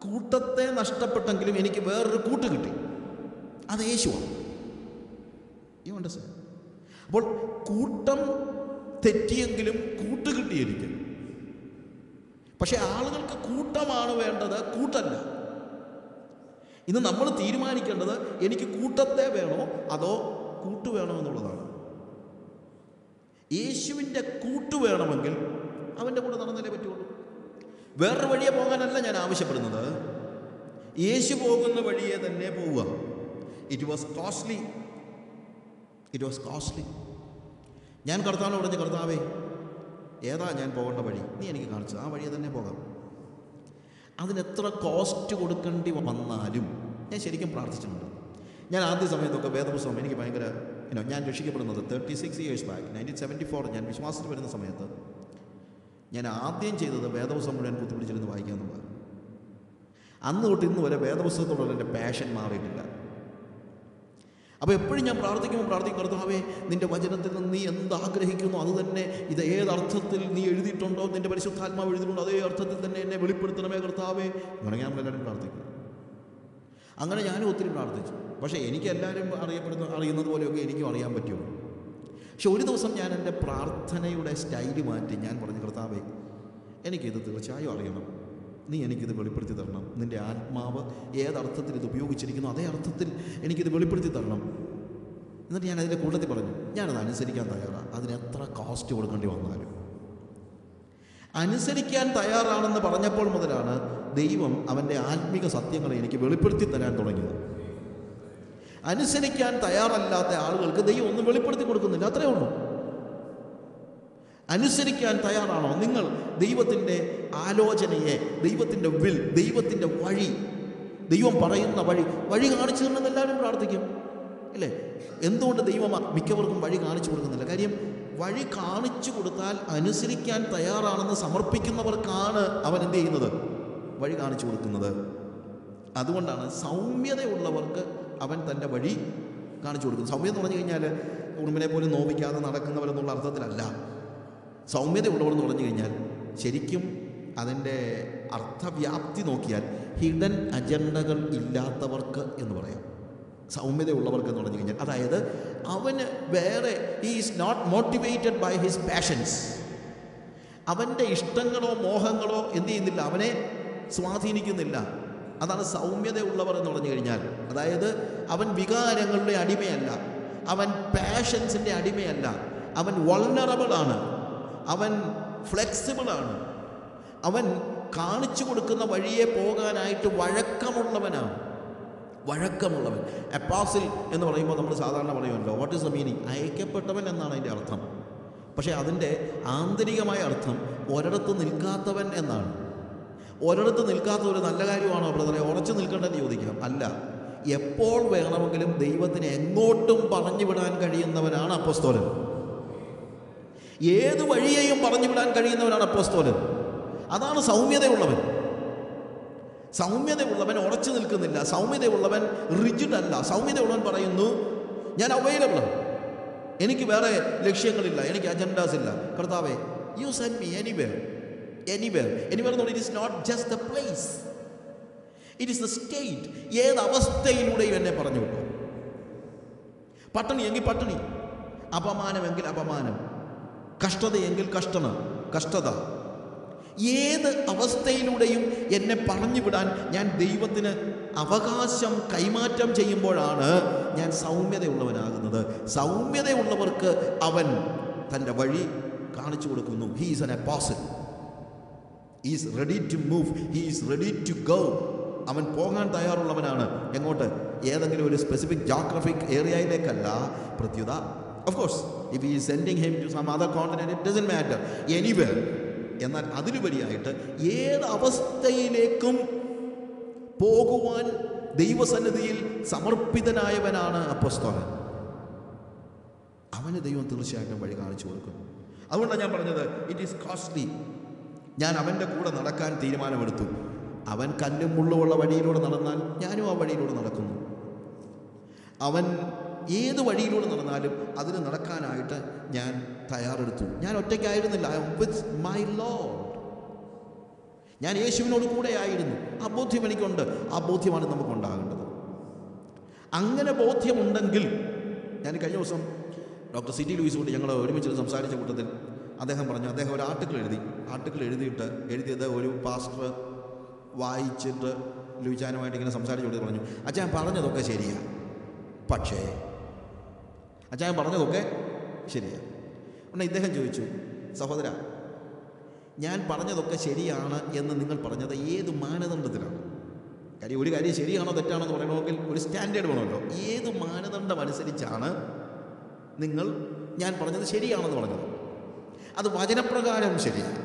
കൂട്ടത്തെ നഷ്ടപ്പെട്ടെങ്കിലും എനിക്ക് വേറൊരു കൂട്ട് കിട്ടി. അത് യേശുവാണ്. You understand? അപ്പോൾ കൂട്ടം തെറ്റിയെങ്കിലും കൂട്ട് കിട്ടി എനിക്ക്. പക്ഷെ ആളുകൾക്ക് കൂട്ടമാണ് വേണ്ടത്, കൂട്ടല്ല. ഇന്ന് നമ്മൾ തീരുമാനിക്കേണ്ടത് എനിക്ക് കൂട്ടത്തെ വേണോ അതോ കൂട്ട് വേണോ എന്നുള്ളതാണ്. യേശുവിൻ്റെ കൂട്ട് വേണമെങ്കിൽ അവൻ്റെ കൂടെ നടന്നല്ലേ പറ്റുള്ളൂ. വേറൊരു വഴിയെ പോകാനല്ല ഞാൻ ആവശ്യപ്പെടുന്നത്, യേശു പോകുന്ന വഴിയെ തന്നെ പോവുക. It was costly. ഞാൻ കർത്താവിനോട് പറഞ്ഞു, കർത്താവേ ഏതാ ഞാൻ പോകേണ്ട വഴി? നീ എനിക്ക് കാണിച്ചു, ആ വഴിയെ തന്നെ പോകാം. അതിനെത്ര കോസ്റ്റ് കൊടുക്കേണ്ടി വന്നാലും ഞാൻ ശരിക്കും പ്രാർത്ഥിച്ചിട്ടുണ്ട്. ഞാൻ ആദ്യ സമയത്തൊക്കെ വേദപുസ്തകം എനിക്ക് ഭയങ്കര ഞാൻ രക്ഷിക്കപ്പെടുന്നത് 36 years ബാക്ക് 1974 ഞാൻ വിശ്വാസത്തിൽ വരുന്ന സമയത്ത് ഞാൻ ആദ്യം ചെയ്തത് വേദപുസ്തകം മുഴുവൻ കുത്തിപ്പിടിച്ചിരുന്ന് വായിക്കുക എന്നുള്ളത്. അന്ന് തൊട്ട് ഇന്ന് വരെ വേദപുസ്തകത്തോടുള്ള എൻ്റെ പാഷൻ മാറിയിട്ടില്ല. അപ്പോൾ എപ്പോഴും ഞാൻ പ്രാർത്ഥിക്കും, കർത്താവേ നിൻ്റെ വചനത്തിൽ നിന്ന് നീ എന്താഗ്രഹിക്കുന്നു അത് തന്നെ, ഇത് ഏതർത്ഥത്തിൽ നീ എഴുതിയിട്ടുണ്ടോ, നിൻ്റെ പരിശുദ്ധാത്മാവ് എഴുതിയിട്ടുണ്ടോ, അതേ അർത്ഥത്തിൽ തന്നെ എന്നെ വെളിപ്പെടുത്തണമേ കർത്താവേ. അങ്ങനെ നമ്മളെല്ലാവരും പ്രാർത്ഥിക്കും. അങ്ങനെ ഞാനും ഒത്തിരി പ്രാർത്ഥിച്ചു. പക്ഷേ എനിക്ക് എല്ലാവരും അറിയുന്നത് പോലെയൊക്കെ എനിക്കും അറിയാൻ പറ്റുമോ? പക്ഷെ ഒരു ദിവസം ഞാൻ എൻ്റെ പ്രാർത്ഥനയുടെ സ്റ്റൈല് മാറ്റി. ഞാൻ പറഞ്ഞു, കർത്താവേ എനിക്കിത് തീർച്ചയായും അറിയണം, നീ എനിക്കിത് വെളിപ്പെടുത്തി തരണം. നിൻ്റെ ആത്മാവ് ഏതർത്ഥത്തിൽ ഇത് ഉപയോഗിച്ചിരിക്കുന്നു അതേ അർത്ഥത്തിൽ എനിക്കിത് വെളിപ്പെടുത്തി തരണം. എന്നിട്ട് ഞാൻ അതിൻ്റെ കൂട്ടത്തിൽ പറഞ്ഞു, ഞാനത് അനുസരിക്കാൻ തയ്യാറാണ്, അതിന് എത്ര കോസ്റ്റ് കൊടുക്കേണ്ടി വന്നാലും. അനുസരിക്കാൻ തയ്യാറാണെന്ന് പറഞ്ഞപ്പോൾ മുതലാണ് ദൈവം അവൻ്റെ ആത്മീക സത്യങ്ങളെ എനിക്ക് വെളിപ്പെടുത്തി തരാൻ തുടങ്ങിയത്. അനുസരിക്കാൻ തയ്യാറല്ലാത്ത ആളുകൾക്ക് ദൈവം ഒന്നും വെളിപ്പെടുത്തി കൊടുക്കുന്നില്ല, അത്രയേ ഉള്ളൂ. അനുസരിക്കാൻ തയ്യാറാണോ നിങ്ങൾ? ദൈവത്തിൻ്റെ ആലോചനയെ, ദൈവത്തിൻ്റെ ദൈവത്തിൻ്റെ വഴി, ദൈവം പറയുന്ന വഴി കാണിച്ചു തരണമെന്ന് എല്ലാവരും പ്രാർത്ഥിക്കും, ഇല്ലേ? എന്തുകൊണ്ട് ദൈവം മിക്കവർക്കും വഴി കാണിച്ചു കൊടുക്കുന്നില്ല? കാര്യം വഴി കാണിച്ചു കൊടുത്താൽ അനുസരിക്കാൻ തയ്യാറാണെന്ന് സമർപ്പിക്കുന്നവർക്കാണ് അവൻ എന്ത് ചെയ്യുന്നത്? വഴി കാണിച്ചു കൊടുക്കുന്നത്. അതുകൊണ്ടാണ് സൗമ്യതയുള്ളവർക്ക് അവൻ തൻ്റെ വഴി കാണിച്ചു കൊടുക്കുന്നത്. സൗമ്യത എന്ന് പറഞ്ഞു കഴിഞ്ഞാൽ ഉറുമ്പിനെ പോലും നോവിക്കാതെ നടക്കുന്നവരെന്നുള്ള അർത്ഥത്തിലല്ല. സൗമ്യതയുള്ളവരെന്ന് പറഞ്ഞു കഴിഞ്ഞാൽ ശരിക്കും അതിൻ്റെ അർത്ഥവ്യാപ്തി നോക്കിയാൽ ഹിഡൻ അജണ്ടകൾ ഇല്ലാത്തവർക്ക് എന്ന് പറയാം. സൗമ്യതയുള്ളവർക്ക് എന്ന് പറഞ്ഞു കഴിഞ്ഞാൽ, അതായത് അവന് വേറെ is not motivated by his passions. അവൻ്റെ ഇഷ്ടങ്ങളോ മോഹങ്ങളോ എന്ത് ചെയ്യുന്നില്ല, അവനെ സ്വാധീനിക്കുന്നില്ല. അതാണ് സൗമ്യതയുള്ളവർ എന്ന് പറഞ്ഞു കഴിഞ്ഞാൽ. അതായത് അവൻ വികാരങ്ങളുടെ അടിമയല്ല, അവൻ പാഷൻസിൻ്റെ അടിമയല്ല, അവൻ വൾനറബിളാണ്, അവൻ ഫ്ലെക്സിബിളാണ്, അവൻ കാണിച്ചു കൊടുക്കുന്ന വഴിയെ പോകാനായിട്ട് വഴക്കമുള്ളവനാണ്. വഴക്കമുള്ളവൻ. അപ്പോസിൽ എന്ന് പറയുമ്പോൾ നമ്മൾ സാധാരണ പറയുമല്ലോ, വാട്ട് ഈസ് ദ മീനിങ്? അയക്കപ്പെട്ടവൻ എന്നാണ് അതിൻ്റെ അർത്ഥം. പക്ഷേ അതിൻ്റെ ആന്തരികമായ അർത്ഥം ഒരിടത്ത് നിൽക്കാത്തവൻ എന്നാണ്. ഒരിടത്ത് നിൽക്കാത്ത ഒരു നല്ല കാര്യമാണോ ബ്രദറെ? ഉറച്ചു നിൽക്കേണ്ടതെന്ന് ചോദിക്കാം. അല്ല, എപ്പോൾ വേണമെങ്കിലും ദൈവത്തിന് എങ്ങോട്ടും പറഞ്ഞു വിടാൻ കഴിയുന്നവനാണ് അപ്പോസ്തലൻ. ഏത് വഴിയെയും പറഞ്ഞു വിടാൻ കഴിയുന്നവനാണ് അപ്പോസ്തലൻ. അതാണ് സൗമ്യതയുള്ളവൻ. സൗമ്യതയുള്ളവൻ ഉറച്ചു നിൽക്കുന്നില്ല. സൗമ്യതയുള്ളവൻ റിജിഡ് അല്ല. സൗമ്യതയുള്ളവൻ പറയുന്നു, ഞാൻ അവൈലബിൾ, എനിക്ക് വേറെ ലക്ഷ്യങ്ങളില്ല, എനിക്ക് അജണ്ടാസ് ഇല്ല. കർത്താവേ, you send me anywhere. Anywhere anywhere എന്ന് പറഞ്ഞാൽ it is not just the place, it is the state. ഏത് അവസ്ഥയിലൂടെയും എന്നെ പറഞ്ഞു വിട്ടു. പട്ടിണി എങ്കിൽ പട്ടിണി, അപമാനമെങ്കിൽ അപമാനം, കഷ്ടതയെങ്കിൽ കഷ്ടത. ഏത് അവസ്ഥയിലൂടെയും എന്നെ പറഞ്ഞു വിടാൻ ഞാൻ ദൈവത്തിന് അവകാശം കൈമാറ്റം ചെയ്യുമ്പോഴാണ് ഞാൻ സൗമ്യതയുള്ളവനാകുന്നത്. സൗമ്യതയുള്ളവർക്ക് അവൻ തൻ്റെ വഴി കാണിച്ചു കൊടുക്കുന്നു. He is an apostle. He is ready to move, he is ready to go. അവൻ പോകാൻ തയ്യാറുള്ളവനാണ്. എങ്ങോട്ട്? ഏതെങ്കിലും ഒരു സ്പെസിഫിക് ജോഗ്രഫിക് ഏരിയയിലേക്കല്ല. പ്രത്യുത of course if he is sending him to some other continent, it doesn't matter, anywhere. എന്നാൽ അതിലുപരിയായിട്ട് ഏത് അവസ്ഥയിലേക്കും പോകുവാൻ ദൈവസന്നിധിയിൽ സമർപ്പിതനായവനാണ് അപ്പോസ്തലൻ. അവന് ദൈവം തീർച്ചയായിട്ടും വഴി കാണിച്ചു കൊടുക്കും. അതുകൊണ്ടാണ് ഞാൻ പറഞ്ഞത്, ഇറ്റ് ഈസ് കോസ്റ്റ്ലി. ഞാൻ അവൻ്റെ കൂടെ നടക്കാൻ തീരുമാനമെടുത്തു. അവൻ കല്ലും മുള്ളുമുള്ള വഴിയിലൂടെ നടന്നാൽ ഞാനും ആ വഴിയിലൂടെ നടക്കുന്നു. അവൻ ഏത് വഴിയിലൂടെ നടന്നാലും അതിന് നടക്കാനായിട്ട് ഞാൻ തയ്യാറെടുത്തു. ഞാൻ ഒറ്റയ്ക്കായിരുന്നില്ല. I am with my Lord. ഞാൻ യേശുവിനോട് കൂടെ ആയിരുന്നു. ആ ബോധ്യം എനിക്കുണ്ട്. ആ ബോധ്യമാണ് നമുക്കുണ്ടാകേണ്ടത്. അങ്ങനെ ബോധ്യമുണ്ടെങ്കിൽ, ഞാൻ കഴിഞ്ഞ ദിവസം ഡോക്ടർ സിറ്റി ലൂയിസ് കൊണ്ട് ഞങ്ങൾ ഒരുമിച്ച് സംസാരിച്ച കൂട്ടത്തിൽ അദ്ദേഹം പറഞ്ഞു, അദ്ദേഹം ഒരു ആർട്ടിക്കിൾ എഴുതിയത് ഒരു പാസ്റ്റർ വായിച്ചിട്ട് ലൂയിച്ചാനുമായിട്ട് ഇങ്ങനെ സംസാരിച്ചു കൊടുത്ത് പറഞ്ഞു, അച്ഛൻ പറഞ്ഞതൊക്കെ ശരിയാണ്, പക്ഷേ അച്ഛൻ പറഞ്ഞതൊക്കെ ശരിയാണ്. ഉടനെ ഇദ്ദേഹം ചോദിച്ചു, സഹോദര, ഞാൻ പറഞ്ഞതൊക്കെ ശരിയാണ് എന്ന് നിങ്ങൾ പറഞ്ഞത് ഏത് മാനദണ്ഡത്തിലാണ്? കാര്യം ഒരു കാര്യം ശരിയാണോ തെറ്റാണോ എന്ന് പറയണമെങ്കിൽ ഒരു സ്റ്റാൻഡേർഡ് വേണമല്ലോ. ഏത് മാനദണ്ഡം അനുസരിച്ചാണ് നിങ്ങൾ ഞാൻ പറഞ്ഞത് ശരിയാണെന്ന് പറഞ്ഞത്? അത് വചനപ്രകാരം ശരിയാണ്.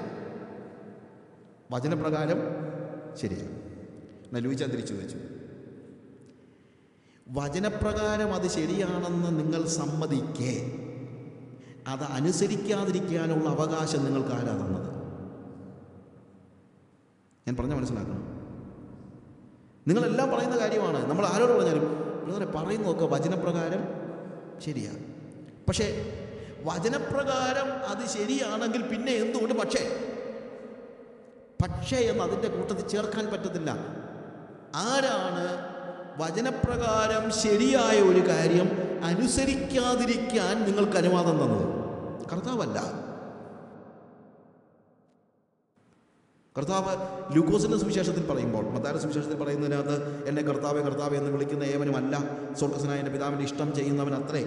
വചനപ്രകാരം ശരിയാണ്. ലൂയിച്ചാൻ തിരിച്ചു വെച്ചു, വചനപ്രകാരം അത് ശരിയാണെന്ന് നിങ്ങൾ സമ്മതിക്കേ അത് അനുസരിക്കാതിരിക്കാനുള്ള അവകാശം നിങ്ങൾക്ക് ആരാ തന്നത്? ഞാൻ പറഞ്ഞ മനസ്സിലാക്കണം. നിങ്ങളെല്ലാം പറയുന്ന കാര്യമാണ്. നമ്മൾ ആരോട് പറഞ്ഞാലും ബ്രദറെ പറയുന്നതൊക്കെ വചനപ്രകാരം ശരിയാണ്. പക്ഷേ വചനപ്രകാരം അത് ശരിയാണെങ്കിൽ പിന്നെ എന്തുകൊണ്ട് പക്ഷേ എന്ന് അതിൻ്റെ കൂട്ടത്തിൽ ചേർക്കാൻ പറ്റത്തില്ല. ആരാണ് വചനപ്രകാരം ശരിയായ ഒരു കാര്യം അനുസരിക്കാതിരിക്കാൻ നിങ്ങൾക്ക് അനുവാദം തന്നത്? കർത്താവല്ല. കർത്താവ് ലൂക്കോസിൻ്റെ സുവിശേഷത്തിൽ പറയുമ്പോൾ, മത്തായിയുടെ സുവിശേഷത്തിൽ പറയുന്നതിനകത്ത് എന്നെ കർത്താവേ കർത്താവേ എന്ന് വിളിക്കുന്ന ഏവനുമല്ല സ്വർഗ്ഗസ്ഥനായ എൻ്റെ പിതാവിൻ്റെ ഇഷ്ടം ചെയ്യുന്നവൻ അത്രേ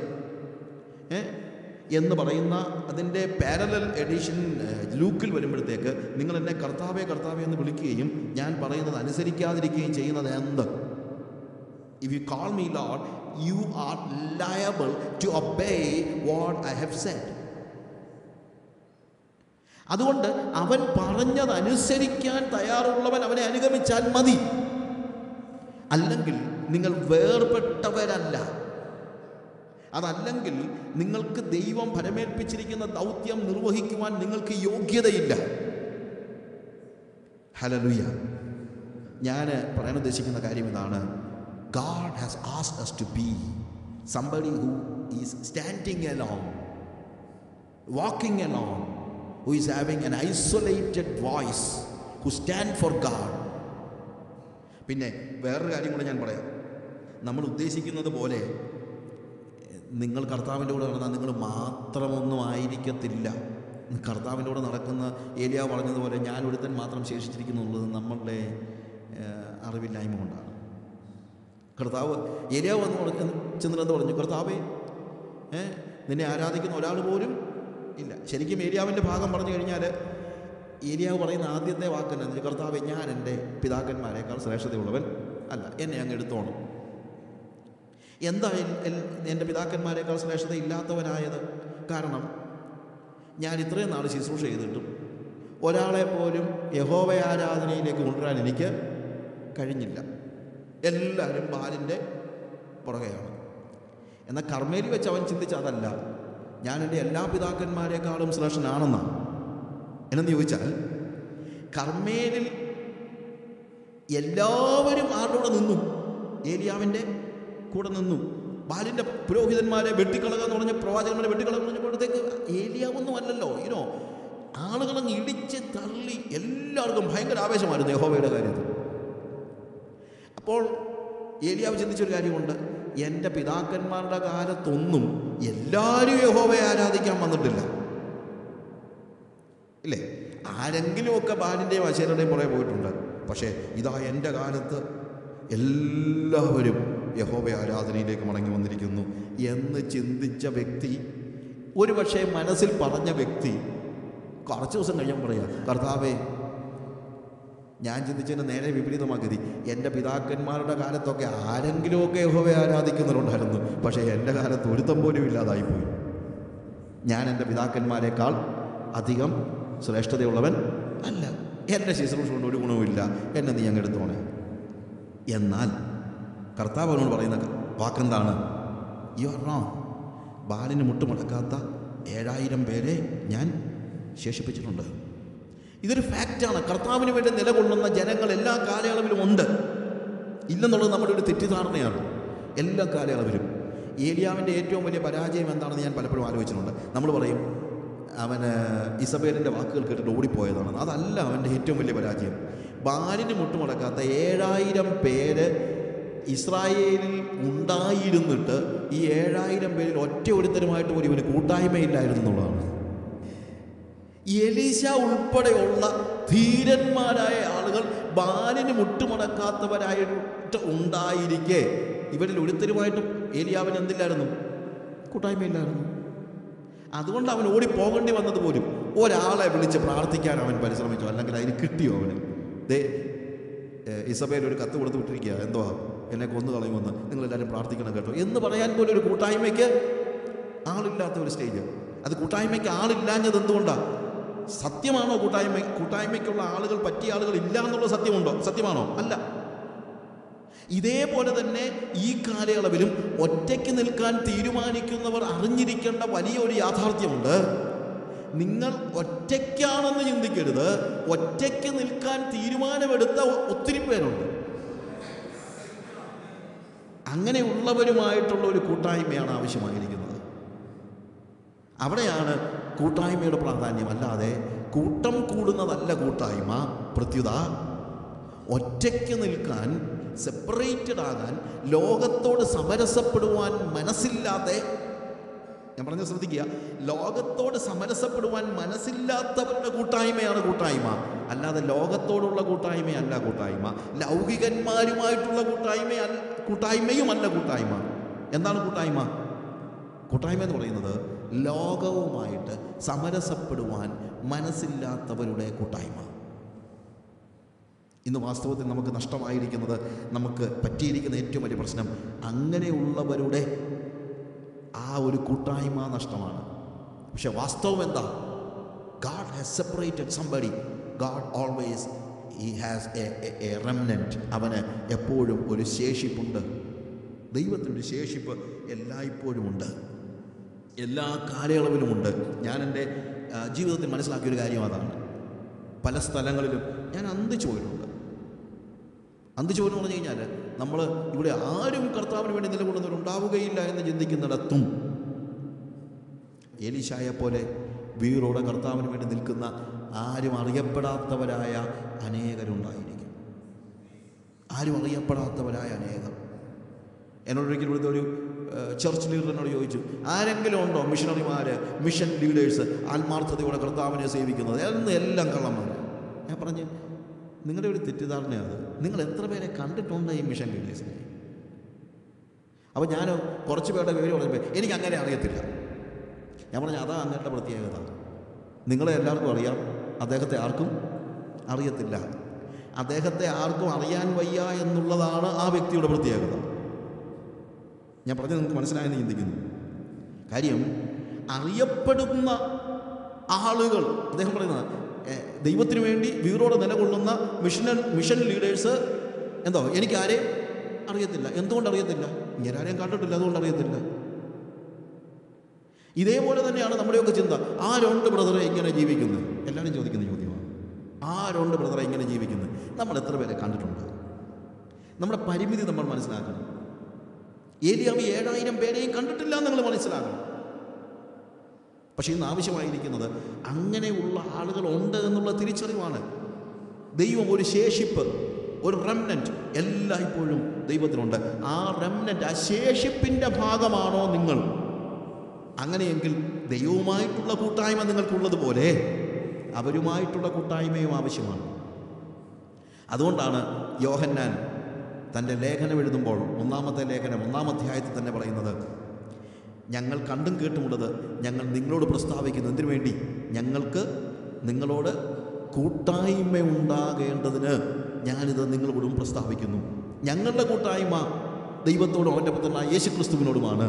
എന്ന് പറയുന്ന അതിൻ്റെ പാരലൽ എഡിഷൻ ലൂക്കിൽ വരുമ്പോഴത്തേക്ക് നിങ്ങൾ എന്നെ കർത്താവേ കർത്താവേ എന്ന് വിളിക്കുകയും ഞാൻ പറയുന്നത് അനുസരിക്കാതിരിക്കുകയും ചെയ്യുന്നത് എന്ത്? If you call me Lord, you are liable to obey what I have said. അതുകൊണ്ട് അവൻ പറഞ്ഞത് അനുസരിക്കാൻ തയ്യാറുള്ളവൻ അവനെ അനുഗമിച്ചാൽ മതി. അല്ലെങ്കിൽ നിങ്ങൾ വേർപെട്ടവരല്ല. അതല്ലെങ്കിൽ നിങ്ങൾക്ക് ദൈവം ഫലമേൽപ്പിച്ചിരിക്കുന്ന ദൗത്യം നിർവഹിക്കുവാൻ നിങ്ങൾക്ക് യോഗ്യതയില്ല. ഹല്ലേലൂയ. ഞാൻ പറയാൻ ഉദ്ദേശിക്കുന്ന കാര്യം ഇതാണ്. God has asked us to be somebody who is standing alone, walking alone, who is having an isolated voice, who stand for God. പിന്നെ വേറൊരു കാര്യം കൂടെ ഞാൻ പറയാം. നമ്മൾ ഉദ്ദേശിക്കുന്നത് പോലെ നിങ്ങൾ കർത്താവിൻ്റെ കൂടെ നടന്നാൽ നിങ്ങൾ മാത്രമൊന്നും ആയിരിക്കത്തില്ല. കർത്താവിൻ്റെ കൂടെ നടക്കുന്ന ഏലിയാവ് പറഞ്ഞതുപോലെ ഞാൻ ഒരുത്തൻ മാത്രം ശേഷിച്ചിരിക്കുന്നുള്ളത് നമ്മളുടെ അറിവില്ലായ്മ കൊണ്ടാണ്. കർത്താവ് ഏലിയാവ് വന്ന് ചെന്നിട്ട് പറഞ്ഞു, കർത്താവേ, നിന്നെ ആരാധിക്കുന്ന ഒരാൾ പോലും ഇല്ല. ശരിക്കും ഏലിയാവിൻ്റെ ഭാഗം പറഞ്ഞു കഴിഞ്ഞാൽ ഏലിയാവ് പറയുന്ന ആദ്യത്തെ വാക്കെന്നു, കർത്താവേ, ഞാൻ എൻ്റെ പിതാക്കന്മാരെക്കാൾ ശ്രേഷ്ഠതയുള്ളവൻ അല്ല, എന്നെ അങ്ങ് എടുത്തോണം. എന്താ എൻ്റെ പിതാക്കന്മാരെക്കാൾ ശ്രേഷ്ഠത ഇല്ലാത്തവനായത്? കാരണം ഞാൻ ഇത്രയും നാൾ ശുശ്രൂഷ ചെയ്തിട്ടും ഒരാളെ പോലും യഹോവ ആരാധനയിലേക്ക് കൊണ്ടുവരാൻ എനിക്ക് കഴിഞ്ഞില്ല. എല്ലാവരും ബാലിൻ്റെ പുറകെയാണ്. എന്നാൽ കർമ്മേലി വെച്ച് അവൻ ചിന്തിച്ചതല്ല, ഞാൻ എൻ്റെ എല്ലാ പിതാക്കന്മാരെക്കാളും ശ്രേഷ്ഠനാണെന്നാണ്. എന്നു ചോദിച്ചാൽ കർമ്മേലിൽ എല്ലാവരും ആരുടെ കൂടെ നിന്നു? ഏലിയാവിൻ്റെ കൂടെ നിന്നു. ബാലിൻ്റെ പുരോഹിതന്മാരെ വെട്ടിക്കളക എന്ന് പറഞ്ഞ പ്രവാചകന്മാരെ വെട്ടിക്കളക എന്ന് പറഞ്ഞപ്പോഴത്തേക്ക് ഏലിയാവൊന്നും അല്ലല്ലോ. ആളുകളങ്ങ് ഇടിച്ച് തള്ളി. എല്ലാവർക്കും ഭയങ്കര ആവേശമായിരുന്നു യഹോവയുടെ കാര്യത്തിൽ. അപ്പോൾ ഏലിയാവ് ചിന്തിച്ചൊരു കാര്യമുണ്ട്, എൻ്റെ പിതാക്കന്മാരുടെ കാലത്തൊന്നും എല്ലാവരും യഹോവയെ ആരാധിക്കാൻ വന്നിട്ടില്ല, ഇല്ലേ? ആരെങ്കിലുമൊക്കെ ബാലിൻ്റെയും അശേരയുടെയും പുറകെ പോയിട്ടുണ്ട്. പക്ഷേ ഇതാ എൻ്റെ കാലത്ത് എല്ലാവരും യഹോവ ആരാധനയിലേക്ക് മടങ്ങി വന്നിരിക്കുന്നു എന്ന് ചിന്തിച്ച വ്യക്തി, ഒരുപക്ഷെ മനസ്സിൽ പറഞ്ഞ വ്യക്തി കുറച്ച് ദിവസം കഴിയാൻ പറയാം, കർത്താവേ, ഞാൻ ചിന്തിച്ചതിന് നേരെ വിപരീതമാക്കി. എൻ്റെ പിതാക്കന്മാരുടെ കാലത്തൊക്കെ ആരെങ്കിലുമൊക്കെ യഹോവയെ ആരാധിക്കുന്നവരുണ്ടായിരുന്നു, പക്ഷേ എൻ്റെ കാലത്ത് ഒരുത്തം പോലും ഇല്ലാതായിപ്പോയി. ഞാൻ എൻ്റെ പിതാക്കന്മാരെക്കാൾ അധികം ശ്രേഷ്ഠതയുള്ളവൻ അല്ല, എൻ്റെ ശുശ്രൂഷ കൊണ്ട് ഒരു ഗുണവുമില്ല, എന്നെ നീ അങ്ങ് എടുത്തോണേ. എന്നാൽ കർത്താവ് അവനോട് പറയുന്ന വാക്കെന്താണ്? You are wrong. ബാലിന് മുട്ടുമുടക്കാത്ത 7000 പേരെ ഞാൻ ശേഷിപ്പിച്ചിട്ടുണ്ട്. ഇതൊരു ഫാക്റ്റാണ്. കർത്താവിന് വേണ്ടി നിലകൊള്ളുന്ന ജനങ്ങൾ എല്ലാ കാലയളവിലും ഉണ്ട്, ഇല്ലെന്നുള്ളത് നമ്മുടെ ഒരു തെറ്റിദ്ധാരണയാണ്. എല്ലാ കാലയളവിലും. ഏലിയാവിൻ്റെ ഏറ്റവും വലിയ പരാജയം എന്താണെന്ന് ഞാൻ പലപ്പോഴും ആലോചിച്ചിട്ടുണ്ട്. നമ്മൾ പറയും അവന് ഇസബേലിൻ്റെ വാക്കുകൾ കേട്ടിട്ട് ഓടിപ്പോയതാണെന്ന്. അതല്ല അവൻ്റെ ഏറ്റവും വലിയ പരാജയം. ബാലിന് മുട്ടുമുടക്കാത്ത 7000 പേര് ഇസ്രായേലിൽ ഉണ്ടായിരുന്നിട്ട് ഈ 7000 പേരിൽ ഒറ്റ ഒരുത്തരുമായിട്ട് പോലും ഇവന് കൂട്ടായ്മയില്ലായിരുന്നു എന്നുള്ളതാണ്. എലീശ ഉൾപ്പെടെയുള്ള ധീരന്മാരായ ആളുകൾ ബാലിന് മുട്ടുമുടക്കാത്തവരായിട്ട് ഉണ്ടായിരിക്കെ ഇവരിൽ ഒരുത്തരുമായിട്ടും ഏലിയാവിന് എന്തില്ലായിരുന്നു? കൂട്ടായ്മയില്ലായിരുന്നു. അതുകൊണ്ട് അവൻ ഓടിപ്പോകേണ്ടി വന്നത് പോലും ഒരാളെ വിളിച്ച് പ്രാർത്ഥിക്കാൻ അവൻ പരിശ്രമിച്ചു, അല്ലെങ്കിൽ അതിന് കിട്ടിയോ അവന്? ഇസബേൽ ഒരു കത്ത് കൊടുത്ത് വിട്ടിരിക്കുക, എന്തുവാ, എന്നെ കൊന്നു കളയുമെന്ന്, നിങ്ങളെല്ലാവരും പ്രാർത്ഥിക്കണം കേട്ടോ എന്ന് പറയാൻ പോലും ഒരു കൂട്ടായ്മയ്ക്ക് ആളില്ലാത്ത ഒരു സ്റ്റേജ്. അത് കൂട്ടായ്മയ്ക്ക് ആളില്ലാഞ്ഞത് എന്തുകൊണ്ടാണ്? സത്യമാണോ കൂട്ടായ്മയ്ക്കുള്ള ആളുകൾ, പറ്റിയ ആളുകൾ ഇല്ല എന്നുള്ള സത്യമാണോ? അല്ല. ഇതേപോലെ തന്നെ ഈ കാലയളവിലും ഒറ്റയ്ക്ക് നിൽക്കാൻ തീരുമാനിക്കുന്നവർ അറിഞ്ഞിരിക്കേണ്ട വലിയൊരു യാഥാർത്ഥ്യമുണ്ട്. നിങ്ങൾ ഒറ്റയ്ക്കാണെന്ന് ചിന്തിക്കരുത്. ഒറ്റയ്ക്ക് നിൽക്കാൻ തീരുമാനമെടുത്ത ഒത്തിരി പേരുണ്ട്. അങ്ങനെയുള്ളവരുമായിട്ടുള്ള ഒരു കൂട്ടായ്മയാണ് ആവശ്യമായിരിക്കുന്നത്. അവിടെയാണ് കൂട്ടായ്മയുടെ പ്രാധാന്യം. അല്ലാതെ കൂട്ടം കൂടുന്നതല്ല കൂട്ടായ്മ. പ്രത്യുത ഒറ്റയ്ക്ക് നിൽക്കാൻ, സെപ്പറേറ്റഡ് ആകാൻ, ലോകത്തോട് സമരസപ്പെടുവാൻ മനസ്സില്ലാതെ, ഞാൻ പറഞ്ഞത് ശ്രദ്ധിക്കുക, ലോകത്തോട് സമരസപ്പെടുവാൻ മനസ്സില്ലാത്തവരുടെ കൂട്ടായ്മയാണ് കൂട്ടായ്മ. അല്ലാതെ ലോകത്തോടുള്ള കൂട്ടായ്മയല്ല കൂട്ടായ്മ. ലൗകികന്മാരുമായിട്ടുള്ള കൂട്ടായ്മയുമല്ല കൂട്ടായ്മ. എന്താണ് കൂട്ടായ്മ? കൂട്ടായ്മ എന്ന് പറയുന്നത് ലോകവുമായിട്ട് സമരസപ്പെടുവാൻ മനസ്സില്ലാത്തവരുടെ കൂട്ടായ്മ. ഇന്ന് വാസ്തവത്തിൽ നമുക്ക് നഷ്ടമായിരിക്കുന്നത്, നമുക്ക് പറ്റിയിരിക്കുന്ന ഏറ്റവും വലിയ പ്രശ്നം അങ്ങനെയുള്ളവരുടെ ആ ഒരു കൂട്ടായ്മ നഷ്ടമാണ്. പക്ഷെ വാസ്തവം എന്താ? God has separated somebody. God always he has a remnant. അവന് എപ്പോഴും ഒരു ശേഷിപ്പുണ്ട്. ദൈവത്തിനൊരു ശേഷിപ്പ് എല്ലായ്പ്പോഴും ഉണ്ട്, എല്ലാ കാലയളവിലുമുണ്ട്. ഞാൻ എൻ്റെ ജീവിതത്തിൽ മനസ്സിലാക്കിയൊരു കാര്യം അതാണ്. പല സ്ഥലങ്ങളിലും ഞാൻ അന്തിച്ചു പോയിട്ടുണ്ട്. അന്തിച്ചു പോയെന്ന് പറഞ്ഞു കഴിഞ്ഞാൽ, നമ്മൾ ഇവിടെ ആരും കർത്താവിന് വേണ്ടി നിലകൊള്ളുന്നവരുണ്ടാവുകയില്ല എന്ന് ചിന്തിക്കുന്നിടത്തും എലീശായെ പോലെ വീറോടെ കർത്താവിന് വേണ്ടി നിൽക്കുന്ന ആരും അറിയപ്പെടാത്തവരായ അനേകരുണ്ടായിരിക്കും. ആരും അറിയപ്പെടാത്തവരായ അനേകർ. എന്നോടൊരിക്കലും ഇവിടുത്തെ ഒരു ചർച്ച് ലീഡർ എന്നോട് ചോദിച്ചു, ആരെങ്കിലും ഉണ്ടോ മിഷണറിമാർ, മിഷൻ ലീഡേഴ്സ് ആത്മാർത്ഥതയോടെ കർത്താവിനെ സേവിക്കുന്നത്? എല്ലാം കള്ളന്മാർ. ഞാൻ പറഞ്ഞു, നിങ്ങളുടെ ഒരു തെറ്റിദ്ധാരണയാണ്. നിങ്ങൾ എത്ര പേരെ കണ്ടിട്ടുണ്ട് ഈ മിഷൻ ലീഡേഴ്സിനെ? അപ്പോൾ ഞാൻ കുറച്ച് പേരുടെ വിവരം പറഞ്ഞപ്പോൾ എനിക്ക് അങ്ങനെ അറിയത്തില്ല. ഞാൻ പറഞ്ഞു, അതാ അങ്ങയുടെ പ്രത്യേകത. നിങ്ങളെ എല്ലാവർക്കും അറിയാം, അദ്ദേഹത്തെ ആർക്കും അറിയത്തില്ല. അദ്ദേഹത്തെ ആർക്കും അറിയാൻ വയ്യ എന്നുള്ളതാണ് ആ വ്യക്തിയുടെ പ്രത്യേകത. ഞാൻ പറഞ്ഞത് നിങ്ങൾക്ക് മനസ്സിലായെന്ന് ചിന്തിക്കുന്നു. കാര്യം, അറിയപ്പെടുന്ന ആളുകൾ, അദ്ദേഹം പറയുന്നത് ദൈവത്തിന് വേണ്ടി വീറോടെ നിലകൊള്ളുന്ന മിഷൻ ലീഡേഴ്സ് എന്തോ എനിക്കാരെ അറിയത്തില്ല. എന്തുകൊണ്ട് അറിയത്തില്ല? ഇങ്ങനെ ആരെയും കണ്ടിട്ടില്ല, അതുകൊണ്ട് അറിയത്തില്ല. ഇതേപോലെ തന്നെയാണ് നമ്മുടെയൊക്കെ ചിന്ത. ആരുണ്ട് ബ്രദറെ ഇങ്ങനെ ജീവിക്കുന്നത്? എല്ലാവരും ചോദിക്കുന്ന ചോദ്യമാണ്, ആരുണ്ട് ബ്രദറെ ഇങ്ങനെ ജീവിക്കുന്നത്? നമ്മൾ എത്ര പേരെ കണ്ടിട്ടുണ്ട്? നമ്മുടെ പരിമിതി നമ്മൾ മനസ്സിലാക്കണം. ഏലിയാവ് 7000 പേരെയും കണ്ടിട്ടില്ല എന്ന് നിങ്ങൾ മനസ്സിലാക്കണം. പക്ഷേ ഇന്ന് ആവശ്യമായിരിക്കുന്നത് അങ്ങനെയുള്ള ആളുകളുണ്ട് എന്നുള്ള തിരിച്ചറിവാണ്. ദൈവം ഒരു ശേഷിപ്പ്, ഒരു റെംനന്റ് എല്ലായ്പ്പോഴും ദൈവത്തിനുണ്ട്. ആ റെംനന്റ്, ആ ശേഷിപ്പിൻ്റെ ഭാഗമാണോ നിങ്ങൾ? അങ്ങനെയെങ്കിൽ ദൈവവുമായിട്ടുള്ള കൂട്ടായ്മ നിങ്ങൾക്കുള്ളതുപോലെ അവരുമായിട്ടുള്ള കൂട്ടായ്മയും ആവശ്യമാണ്. അതുകൊണ്ടാണ് യോഹന്നാൻ തൻ്റെ ലേഖനം എഴുതുമ്പോൾ 1-ാമത്തെ ലേഖനം 1-ാം അധ്യായത്തിൽ തന്നെ പറയുന്നത്, ഞങ്ങൾ കണ്ടും കേട്ടുമുള്ളത് ഞങ്ങൾ നിങ്ങളോട് പ്രസ്താവിക്കുന്നു. എന്തിനു വേണ്ടി? ഞങ്ങൾക്ക് നിങ്ങളോട് കൂട്ടായ്മ ഉണ്ടാകേണ്ടതിന് ഞാനിത് നിങ്ങളോടും പ്രസ്താവിക്കുന്നു. ഞങ്ങളുടെ കൂട്ടായ്മ ദൈവത്തോടും അവൻ്റെ പുത്രനായ യേശുക്രിസ്തുവിനോടുമാണ്.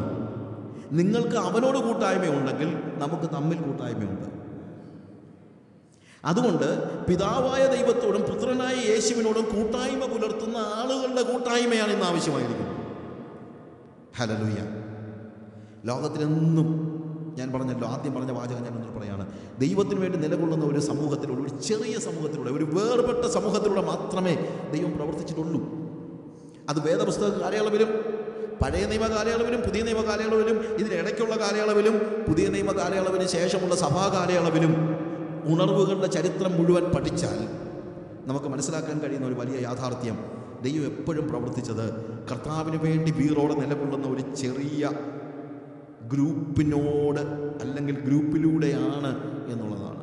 നിങ്ങൾക്ക് അവനോട് കൂട്ടായ്മയുണ്ടെങ്കിൽ നമുക്ക് തമ്മിൽ കൂട്ടായ്മയുണ്ട്. അതുകൊണ്ട് പിതാവായ ദൈവത്തോടും പുത്രനായ യേശുവിനോടും കൂട്ടായ്മ പുലർത്തുന്ന ആളുകളുടെ കൂട്ടായ്മയാണ് ഇന്ന് ആവശ്യമായിരിക്കുന്നത്. ഹല്ലേലൂയ. ലോകത്തിലെന്നും ഞാൻ പറഞ്ഞല്ലോ, ആദ്യം പറഞ്ഞ വാചകം ഞാൻ ഒന്നും പറയാണ്, ദൈവത്തിന് വേണ്ടി നിലകൊള്ളുന്ന ഒരു സമൂഹത്തിലൂടെ, ഒരു ചെറിയ സമൂഹത്തിലൂടെ, ഒരു വേർപെട്ട സമൂഹത്തിലൂടെ മാത്രമേ ദൈവം പ്രവർത്തിച്ചിട്ടുള്ളൂ. അത് വേദപുസ്തക കാലയളവിലും, പഴയ നിയമ കാലയളവിലും, പുതിയ നിയമ കാലയളവിലും, ഇതിനിടയ്ക്കുള്ള കാലയളവിലും, പുതിയ നിയമ കാലയളവിന് ശേഷമുള്ള സഭാ കാലയളവിലും ഉണർവുകളുടെ ചരിത്രം മുഴുവൻ പഠിച്ചാൽ നമുക്ക് മനസ്സിലാക്കാൻ കഴിയുന്ന ഒരു വലിയ യാഥാർത്ഥ്യം, ദൈവം എപ്പോഴും പ്രവർത്തിച്ചത് കർത്താവിന് വേണ്ടി വീറോടെ നിലകൊള്ളുന്ന ഒരു ചെറിയ ഗ്രൂപ്പിനോട് അല്ലെങ്കിൽ ഗ്രൂപ്പിലൂടെയാണ് എന്നുള്ളതാണ്.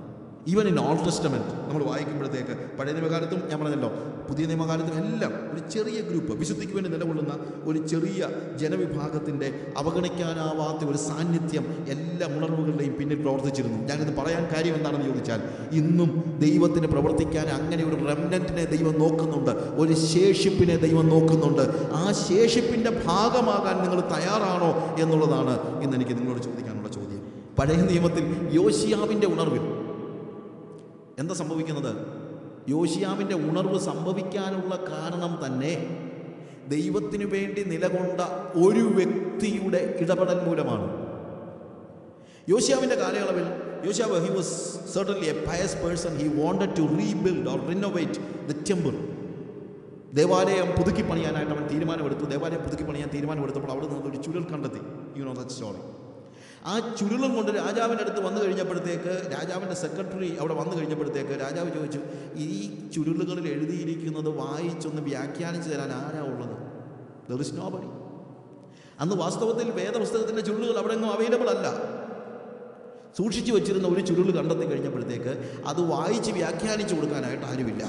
ഈവൻ ഇൻ ഓൾഡ് ടെസ്റ്റമെൻറ്റ് നമ്മൾ വായിക്കുമ്പോഴത്തേക്ക്, പഴയ നിയമകാലത്തും ഞാൻ പറഞ്ഞല്ലോ, പുതിയ നിയമകാലത്തും എല്ലാം ഒരു ചെറിയ ഗ്രൂപ്പ്, വിശുദ്ധിക്ക് വേണ്ടി നിലകൊള്ളുന്ന ഒരു ചെറിയ ജനവിഭാഗത്തിൻ്റെ അവഗണിക്കാനാവാത്ത ഒരു സാന്നിധ്യം എല്ലാ ഉണർവുകളുടെയും പിന്നിൽ പ്രവർത്തിച്ചിരുന്നു. ഞാനിത് പറയാൻ കാര്യം എന്താണെന്ന് ചോദിച്ചാൽ, ഇന്നും ദൈവത്തിന് പ്രവർത്തിക്കാൻ അങ്ങനെ ഒരു റെംനന്റിനെ ദൈവം നോക്കുന്നുണ്ട്, ഒരു ശേഷിപ്പിനെ ദൈവം നോക്കുന്നുണ്ട്. ആ ശേഷിപ്പിൻ്റെ ഭാഗമാകാൻ നിങ്ങൾ തയ്യാറാണോ എന്നുള്ളതാണ് ഇന്ന് എനിക്ക് നിങ്ങളോട് ചോദിക്കാനുള്ള ചോദ്യം. പഴയ നിയമത്തിൽ യോശിയാവിൻ്റെ ഉണർവിൽ എന്താ സംഭവിക്കുന്നത്? യോശിയാവിൻ്റെ ഉണർവ് സംഭവിക്കാനുള്ള കാരണം തന്നെ ദൈവത്തിനു വേണ്ടി നിലകൊണ്ട ഒരു വ്യക്തിയുടെ ഇടപെടൽ മൂലമാണ്. യോശിയാവിൻ്റെ കാലയളവിൽ യോശിയാവ്, he was certainly a pious person. He wanted to rebuild or renovate the temple. ദേവാലയം പുതുക്കി പണിയാനായിട്ട് അവൻ തീരുമാനമെടുത്തു. ദേവാലയം പുതുക്കി പണിയാൻ തീരുമാനമെടുത്തപ്പോൾ അവിടെ നിന്ന് ഒരു ചുരുൾ കണ്ടെത്തി. You know that story. ആ ചുരുളും കൊണ്ട് രാജാവിൻ്റെ അടുത്ത് വന്നു കഴിഞ്ഞപ്പോഴത്തേക്ക്, രാജാവിൻ്റെ സെക്രട്ടറി അവിടെ വന്നു കഴിഞ്ഞപ്പോഴത്തേക്ക് രാജാവ് ചോദിച്ചു, ഈ ചുരുളുകളിൽ എഴുതിയിരിക്കുന്നത് വായിച്ചൊന്ന് വ്യാഖ്യാനിച്ച് തരാൻ ആരാ ഉള്ളത്? There is nobody. അന്ന് വാസ്തവത്തിൽ വേദപുസ്തകത്തിൻ്റെ ചുരുളുകൾ അവിടെ ഒന്നും അവൈലബിൾ അല്ല. സൂക്ഷിച്ചു വെച്ചിരുന്ന ഒരു ചുരുൾ കണ്ടെത്തി കഴിഞ്ഞപ്പോഴത്തേക്ക് അത് വായിച്ച് വ്യാഖ്യാനിച്ചു കൊടുക്കാനായിട്ട് ആരുമില്ല.